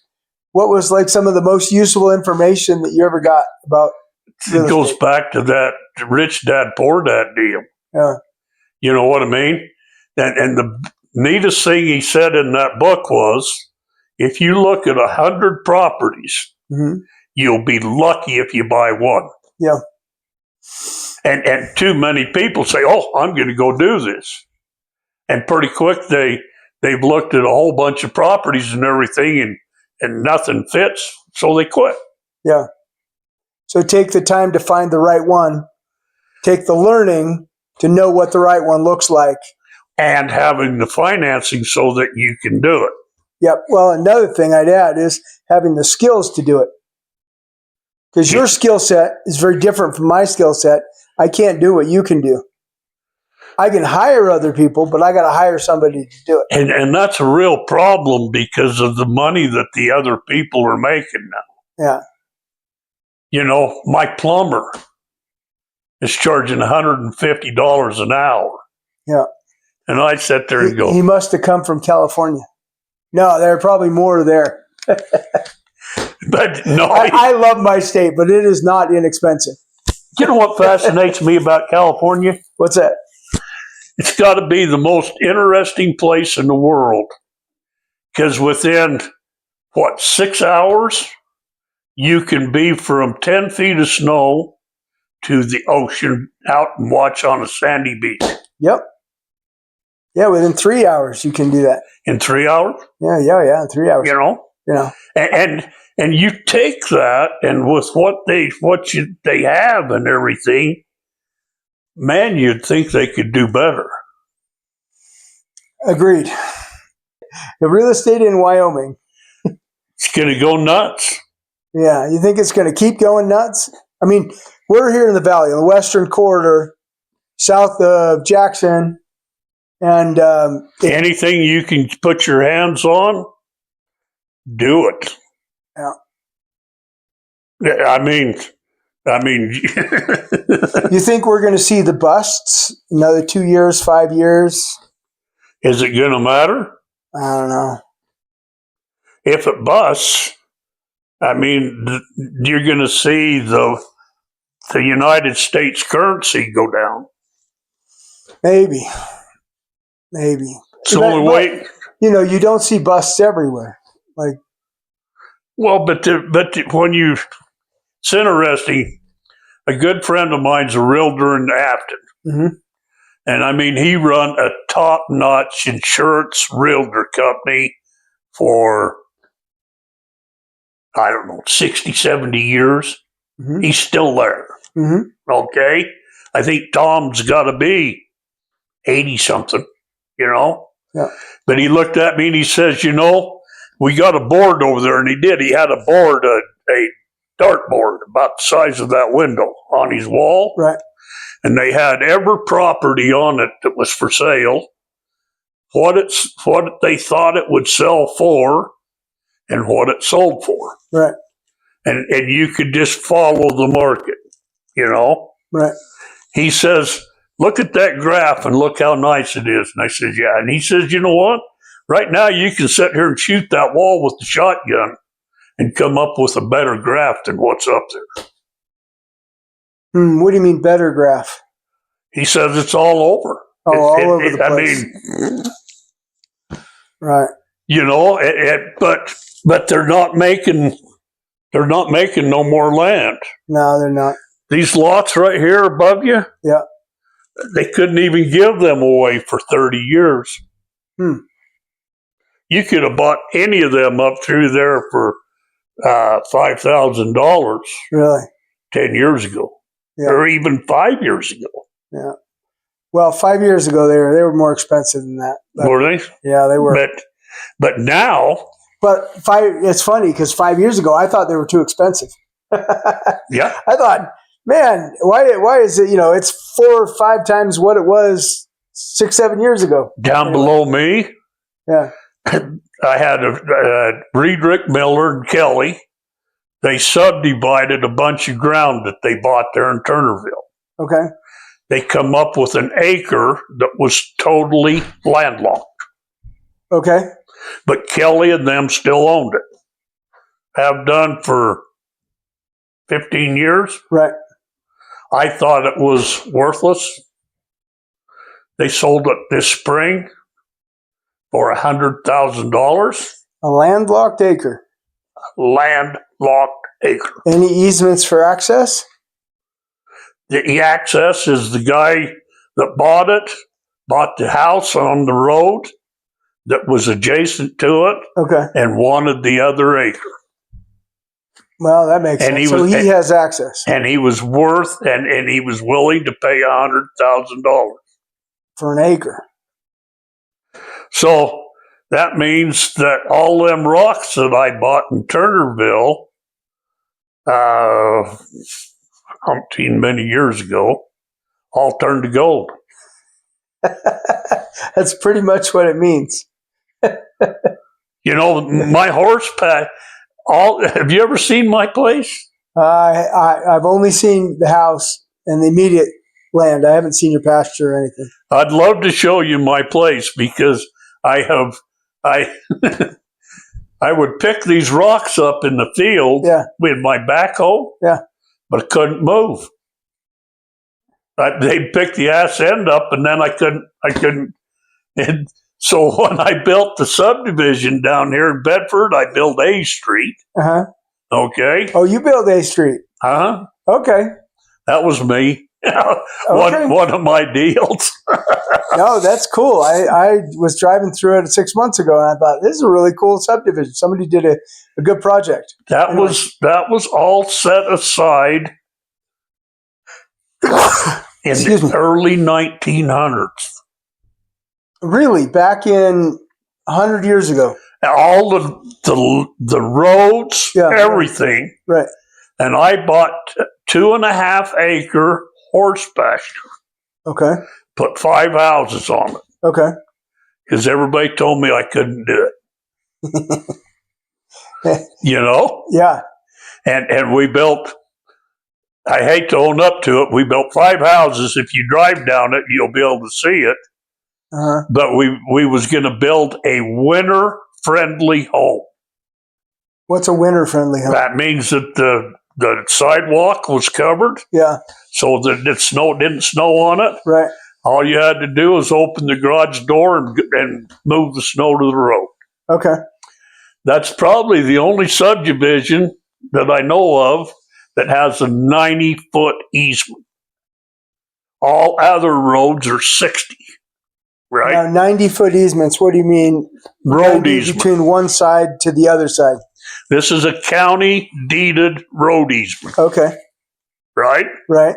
What was like some of the most useful information that you ever got about real It goes estate? back to that rich dad, poor dad deal. Yeah. You know what I mean? And the neatest thing he said in that book was, if you look at 100 properties, you'll be lucky if you buy one. Yeah. And too many people say, oh, I'm going to go do this. And pretty quick, they've looked at a whole bunch of properties and everything, and nothing fits, so they quit. Yeah. So take the time to find the right one. Take the learning to know what the right one looks like. And having the financing so that you can do it. Yep. Well, another thing I'd add is having the skills to do it. Because your skill set is very different from my skill set. I can't do what you can do. I can hire other people, but I got to hire somebody to do it. And that's a real problem because of the money that the other people are making now. Yeah. You know, my plumber is charging $150 an hour. Yeah. And I sit there and go, he must have come from California. No, there are probably more there. But no. I love my state, but it is not inexpensive. You know what fascinates me about California? What's that? It's got to be the most interesting place in the world. Because within, 6 hours, you can be from 10 feet of snow to the ocean out and watch on a sandy beach. Yep. Yeah, within 3 hours you can do that. In 3 hours? Yeah, in 3 hours. You know? And you take that, and with what they have and everything, man, you'd think they could do better. Agreed. The real estate in Wyoming. It's going to go nuts. Yeah, you think it's going to keep going nuts? I mean, we're here in the valley, in the western corridor, south of Jackson, and anything you can put your hands on, do it. Yeah. I mean. You think we're going to see the busts another 2 years, 5 years? Is it going to matter? I don't know. If it busts, I mean, you're going to see the United States currency go down. Maybe. Maybe. It's the only way. You know, you don't see busts everywhere. Like, Well, but when you, it's interesting. A good friend of mine's a realtor in Afton. mm-hmm. And I mean, he run a top-notch insurance realtor company for, I don't know, 60, 70 years. Mm-hmm. He's still there. Mm-hmm. Okay. I think Tom's got to be 80 something, you know? Yeah. But he looked at me and he says, you know, we got a board over there. And he did. He had a board, a dartboard about the size of that window on his wall. Right. And they had every property on it that was for sale, what they thought it would sell for, and what it sold for. Right. And you could just follow the market, you know? Right. He says, look at that graph and look how nice it is. And I said, yeah. And he says, you know what? Right now you can sit here and shoot that wall with the shotgun and come up with a better graph than what's up there. What do you mean better graph? He says it's all over. Oh, all over the place. I mean, right. You know, but they're not making no more land. No, they're not. These lots right here above you, yeah, they couldn't even give them away for 30 years. You could have bought any of them up through there for $5,000. Really? 10 years ago. Yeah. Or even 5 years ago. Yeah. Well, 5 years ago they were more expensive than that. But, were they? Yeah, they were. But now. But it's funny because 5 years ago I thought they were too expensive. Yeah. I thought, man, why is it? You know, it's 4 or 5 times what it was 6, 7 years ago. Down below me. Yeah. I had Friedrich Miller and Kelly. They subdivided a bunch of ground that they bought there in Turnerville. Okay. They come up with an acre that was totally landlocked. Okay. But Kelly and them still owned it. Have done for 15 years. Right. I thought it was worthless. They sold it this spring for $100,000. A landlocked acre. Landlocked acre. Any easements for access? The access is the guy that bought the house on the road that was adjacent to it, okay, and wanted the other acre. Well, that makes sense. So he has access. And he was and he was willing to pay $100,000 for an acre. So that means that all them rocks that I bought in Turnerville, many years ago, all turned to gold. That's pretty much what it means. You know, my horse pack. Have you ever seen my place? I've only seen the house and the immediate land. I haven't seen your pasture or anything. I'd love to show you my place because I would pick these rocks up in the field with my backhoe, but I couldn't move. They'd pick the ass end up, and then I couldn't. And so when I built the subdivision down here in Bedford, I built A Street. Uh-huh. Okay. Oh, you built A Street. Uh-huh. Okay. That was me. Okay. One of my deals. No, that's cool. I was driving through it 6 months ago, and I thought, this is a really cool subdivision. Somebody did a good project. That was all set aside in the early 1900s. Really? Back in 100 years ago? All the roads, everything. Right. And I bought 2.5 acre horse pasture. Okay. Put 5 houses on it. Okay. Because everybody told me I couldn't do it. You know? Yeah. And we built, I hate to own up to it, we built 5 houses. If you drive down it, you'll be able to see it. Uh-huh. But we was going to build a winter-friendly home. What's a winter-friendly home? That means that the sidewalk was covered. Yeah. So that it didn't snow on it. Right. All you had to do was open the garage door and move the snow to the road. Okay. That's probably the only subdivision that I know of that has a 90-foot easement. All other roads are 60, right? Now, 90-foot easements, what do you mean? Road easement. Between one side to the other side. This is a county deeded road easement, Okay. right? Right.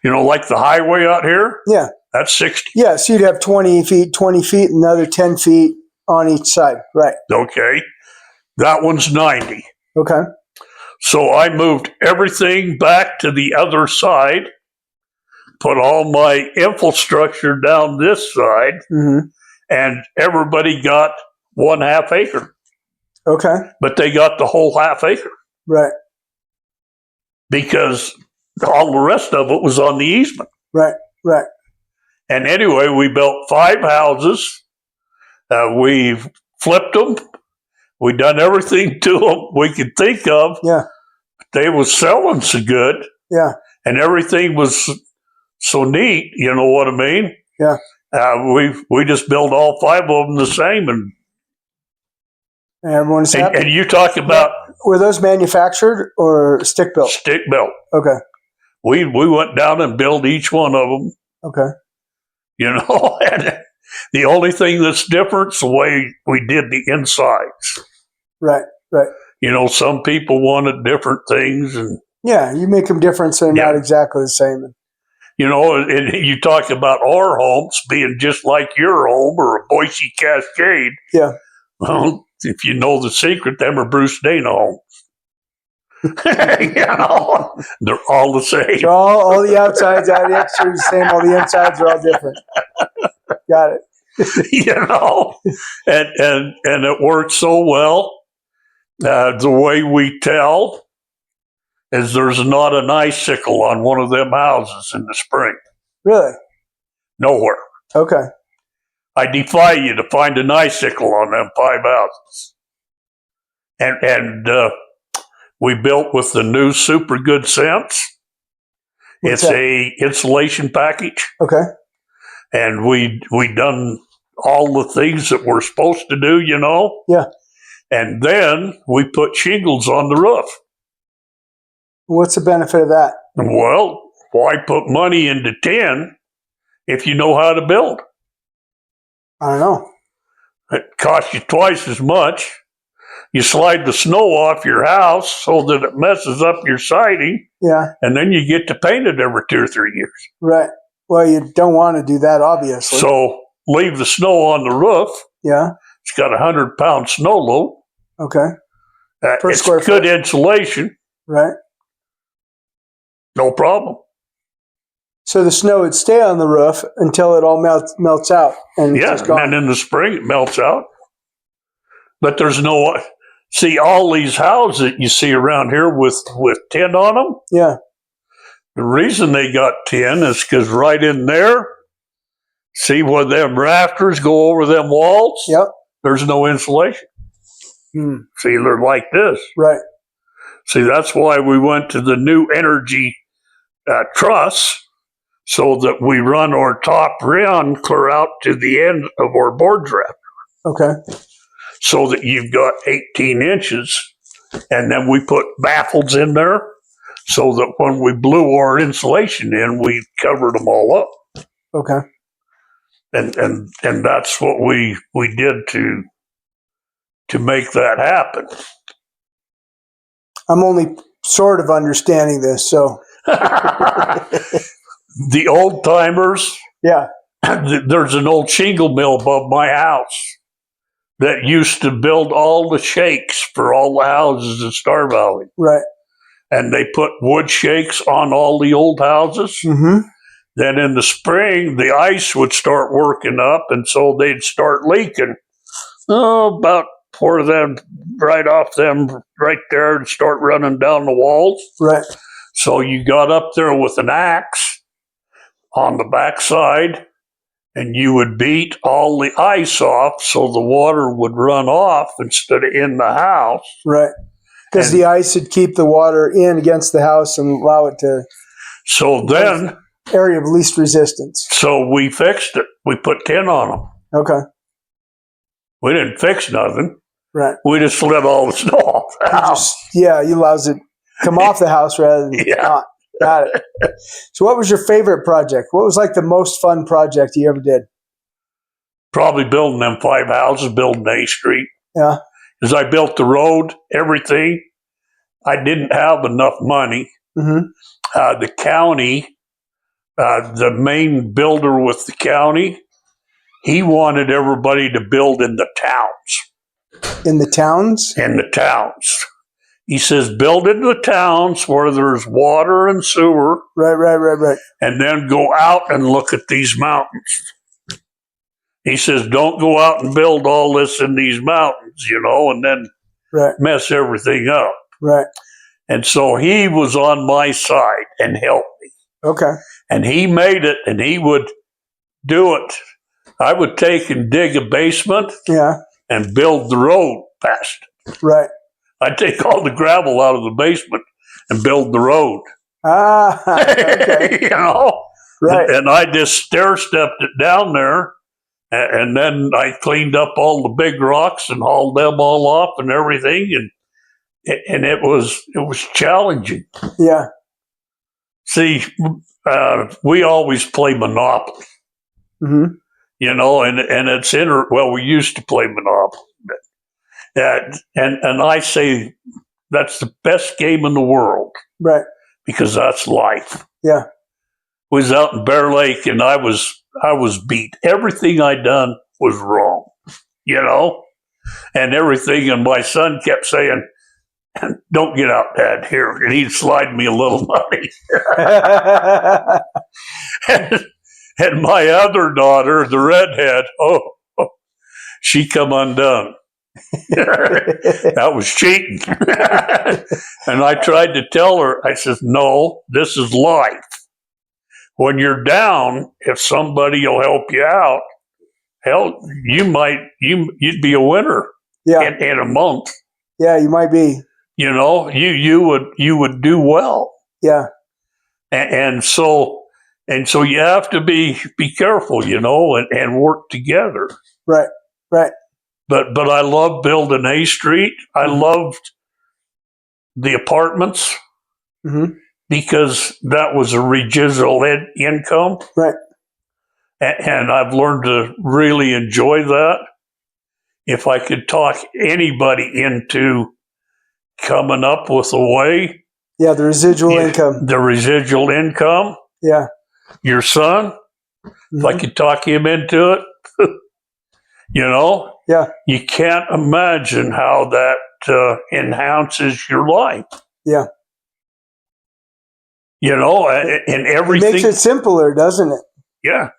You know, like the highway out here? Yeah. That's 60. Yeah, so you'd have 20 feet, another 10 feet on each side. Right. Okay. That one's 90. Okay. So I moved everything back to the other side, put all my infrastructure down this side, and everybody got 1/2 acre. Okay. But they got the whole 1/2 acre. Right. Because all the rest of it was on the easement. Right. Right. And anyway, we built 5 houses. We flipped them. We done everything to them we could think of. Yeah. They was selling so good. Yeah. And everything was so neat, you know what I mean? Yeah. We just built all 5 of them the same, and everyone's happy. And you talk about were those manufactured or stick built? Stick built. Okay. We went down and built each one of them. Okay. You know, and the only thing that's different is the way we did the insides. Right. Right. You know, some people wanted different things, and yeah, you make them different, so they're not exactly the same. You know, and you talk about our homes being just like your home or a Boise Cascade. Yeah. Well, if you know the secret, them are Bruce Dana homes. You know, they're all the same. So all the outsides, all the exteriors the same, all the insides are all different. Got it. You know, and it works so well. The way we tell is there's not an icicle on one of them houses in the spring. Really? Nowhere. Okay. I defy you to find an icicle on them 5 houses. And we built with the new Super Good Sense. What's it's that? a insulation package. Okay. And we done all the things that we're supposed to do, you know? Yeah. And then we put shingles on the roof. What's the benefit of that? Well, why put money into tin if you know how to build? I don't know. It costs you twice as much. You slide the snow off your house so that it messes up your siding. Yeah. And then you get to paint it every 2 or 3 years. Right. Well, you don't want to do that, obviously. So leave the snow on the roof. Yeah. It's got a 100-pound snow load. Okay. Per it's square good foot. insulation. Right. No problem. So the snow would stay on the roof until it all melts out. And it's just gone. And in the spring it melts out. But there's no... See, all these houses that you see around here with tin on them, yeah. the reason they got tin is because right in there, see where them rafters go over them walls? Yep. There's no insulation. See, they're like this. Right. See, that's why we went to the new energy truss, so that we run our top run clear out to the end of our board draft. Okay. So that you've got 18 inches, and then we put baffles in there so that when we blew our insulation in, we covered them all up. Okay. And that's what we did to make that happen. I'm only sort of understanding this, so. The old timers. Yeah. There's an old shingle mill above my house that used to build all the shakes for all the houses in Star Valley. Right. And they put wood shakes on all the old houses. Mm-hmm. Then in the spring, the ice would start working up, and so they'd start leaking. Oh, about 4 of them right off them right there and start running down the walls. Right. So you got up there with an axe on the backside, and you would beat all the ice off so the water would run off instead of in the house. Right. Because the ice would keep the water in against the house and allow it to. So then area of least resistance. So we fixed it. We put tin on them. Okay. We didn't fix nothing. Right. We just let all the snow off the house. You allows it come off the house rather than not. Got it. So what was your favorite project? What was like the most fun project you ever did? Probably building them 5 houses, building A Street. Yeah. As I built the road, everything, I didn't have enough money. Mm-hmm. The county, the main builder with the county, he wanted everybody to build in the towns. In the towns? In the towns. He says, build in the towns where there's water and sewer. Right. And then go out and look at these mountains. He says, don't go out and build all this in these mountains, and then mess everything up. Right. And so he was on my side and helped me. Okay. And he made it, and he would do it. I would take and dig a basement and build the road past it. Right. I'd take all the gravel out of the basement and build the road. Okay. Right. And I just stair-stepped it down there, and then I cleaned up all the big rocks and hauled them all off and everything, and it was challenging. Yeah. See, we always play Monopoly. Mm-hmm. And it's we used to play Monopoly. And I say that's the best game in the world. Right. Because that's life. Yeah. Was out in Bear Lake, and I was beat. Everything I done was wrong, and everything. And my son kept saying, "Don't get out, Dad, here." And he'd slide me a little money. and my other daughter, the redhead, she come undone. That was cheating. And I tried to tell her, I said, no, this is life. When you're down, if somebody will help you out, hell, you'd be a winner in a month. Yeah, you might be. You would do well. Yeah. And so you have to be careful, and work together. Right. But I love building A Street. I loved the apartments because that was a residual income. Right. And I've learned to really enjoy that. If I could talk anybody into coming up with a way. Yeah, the residual income. The residual income. Yeah. Your son, if I could talk him into it, Yeah. you can't imagine how that enhances your life. Yeah. And everything. It makes it simpler, doesn't it? Yeah.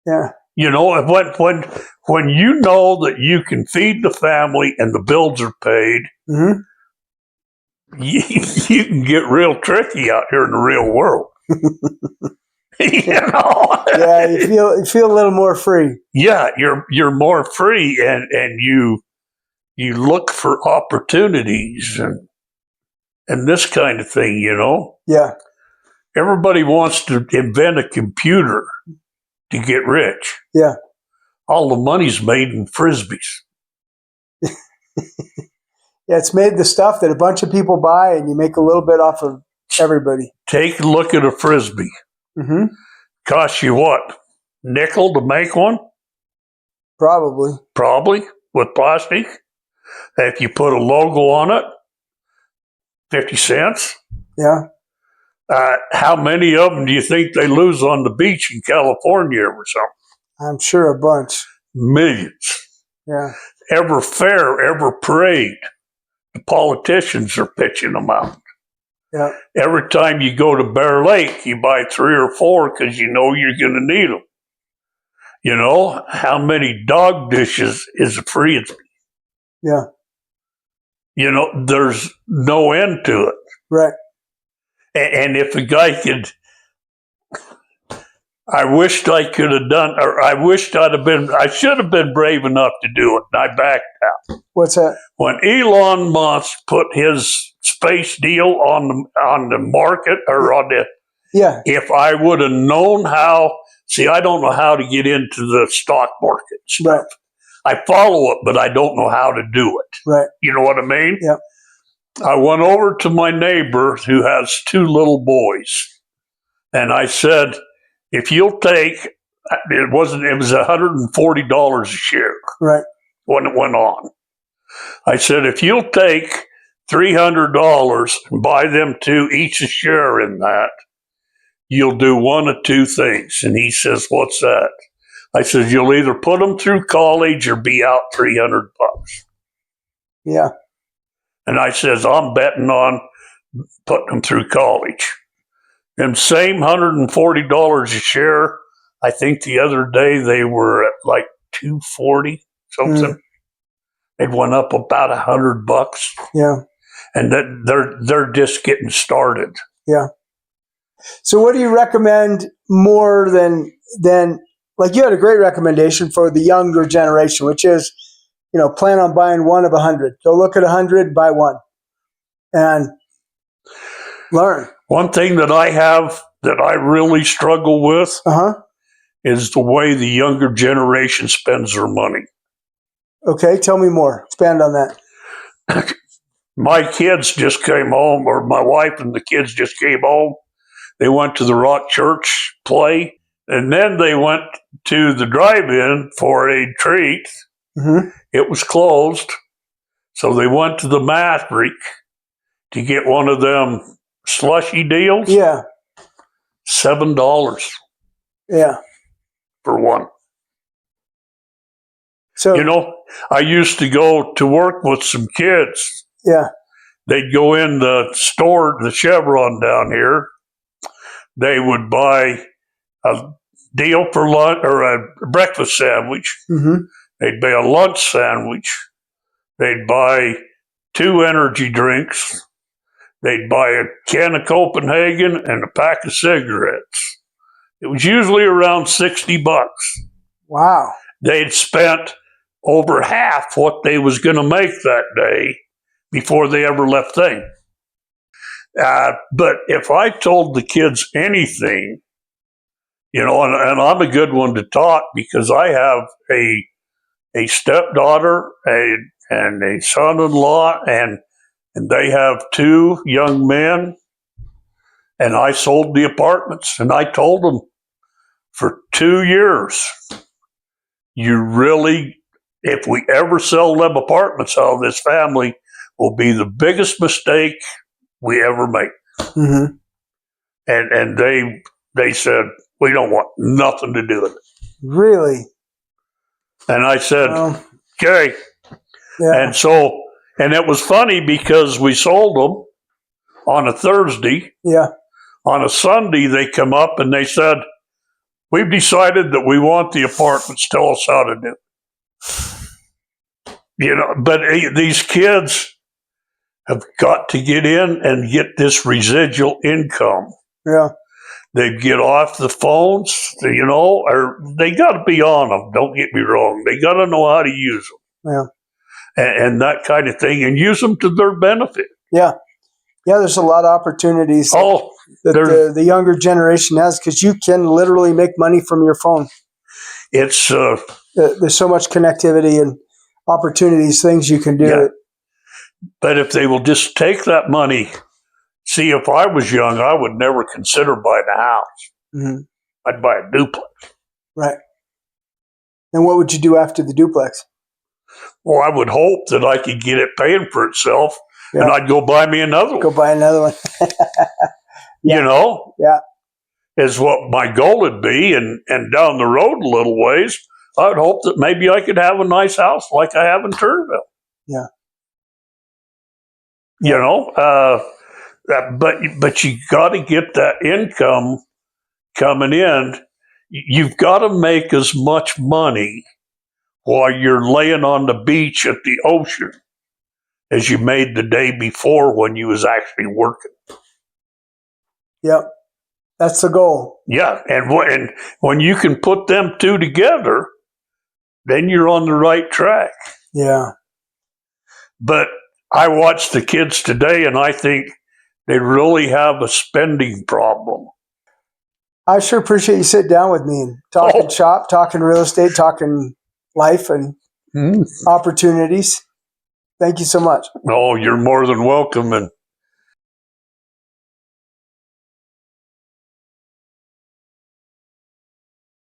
Yeah. When you know that you can feed the family and the bills are paid, you can get real tricky out here in the real world. Yeah, you feel a little more free. Yeah, you're more free, and you look for opportunities and this kind of thing. Yeah. Everybody wants to invent a computer to get rich. Yeah. All the money's made in frisbees. Yeah, it's made the stuff that a bunch of people buy, and you make a little bit off of everybody. Take a look at a frisbee. Costs you what? Nickel to make one? Probably with plastic. If you put a logo on it, 50 cents. Yeah. How many of them do you think they lose on the beach in California or something? I'm sure a bunch. Millions. Yeah. Every fair, every parade, the politicians are pitching them out. Yeah. Every time you go to Bear Lake, you buy 3 or 4 because you know you're going to need them. How many dog dishes is a frisbee? Yeah. There's no end to it. Right. And if a guy could, I wished I could have done, or I should have been brave enough to do it, and I backed out. What's that? When Elon Musk put his space deal on the market, or on Yeah. If I would have known how, see, I don't know how to get into the stock market stuff. Right. I follow it, but I don't know how to do it. Right. You know what I mean? Yep. I went over to my neighbor who has 2 little boys, and I said, if you'll take, it was $140 a share. Right. When it went on. I said, if you'll take $300 and buy them 2 each a share in that, you'll do one of 2 things. And he says, what's that? I said, you'll either put them through college or be out $300. Yeah. And I says, I'm betting on putting them through college. Them same $140 a share, I think the other day they were at like $240 something. It went up about $100. Yeah. And that they're just getting started. Yeah. So what do you recommend more than like you had a great recommendation for the younger generation, which is, plan on buying one of 100. Go look at 100, buy one, and learn. One thing that I have that I really struggle with is the way the younger generation spends their money. Okay, tell me more. Expand on that. My kids just came home, or my wife and the kids just came home. They went to the Rock Church play, and then they went to the drive-in for a treat. It was closed, so they went to the Maverick to get one of them slushy deals. Yeah. $7. Yeah. For one. So I used to go to work with some kids. Yeah. They'd go in the store, the Chevron down here. They would buy a deal for lunch or a breakfast sandwich. They'd buy a lunch sandwich. They'd buy 2 energy drinks. They'd buy a can of Copenhagen and a pack of cigarettes. It was usually around $60. Wow. They'd spent over half what they was going to make that day before they ever left thing. But if I told the kids anything, and I'm a good one to talk because I have a stepdaughter and a son-in-law, and they have 2 young men, and I sold the apartments, and I told them for 2 years, if we ever sell them apartments out of this family, will be the biggest mistake we ever make. And they said, we don't want nothing to do with it. Really? And I said, okay. Yeah. And it was funny because we sold them on a Thursday. Yeah. On a Sunday, they come up and they said, we've decided that we want the apartments. Tell us how to do it. But these kids have got to get in and get this residual income. Yeah. They get off the phones, or they got to be on them. Don't get me wrong. They got to know how to use them. Yeah. And that kind of thing, and use them to their benefit. Yeah. Yeah, there's a lot of opportunities that the younger generation has because you can literally make money from your phone. It's there's so much connectivity and opportunities, things you can do. Yeah. But if they will just take that money, see, if I was young, I would never consider buying a house. I'd buy a duplex. Right. And what would you do after the duplex? Well, I would hope that I could get it paying for itself, and I'd go buy me another one. Go buy another one. Yeah. Is what my goal would be. And down the road a little ways, I would hope that maybe I could have a nice house like I have in Turnville. Yeah. But you got to get that income coming in. You've got to make as much money while you're laying on the beach at the ocean as you made the day before when you was actually working. Yep. That's the goal. Yeah. And when you can put them 2 together, then you're on the right track. Yeah. But I watch the kids today and I think they really have a spending problem. I sure appreciate you sitting down with me and talking shop, talking real estate, talking life and opportunities. Thank you so much. Oh, you're more than welcome. And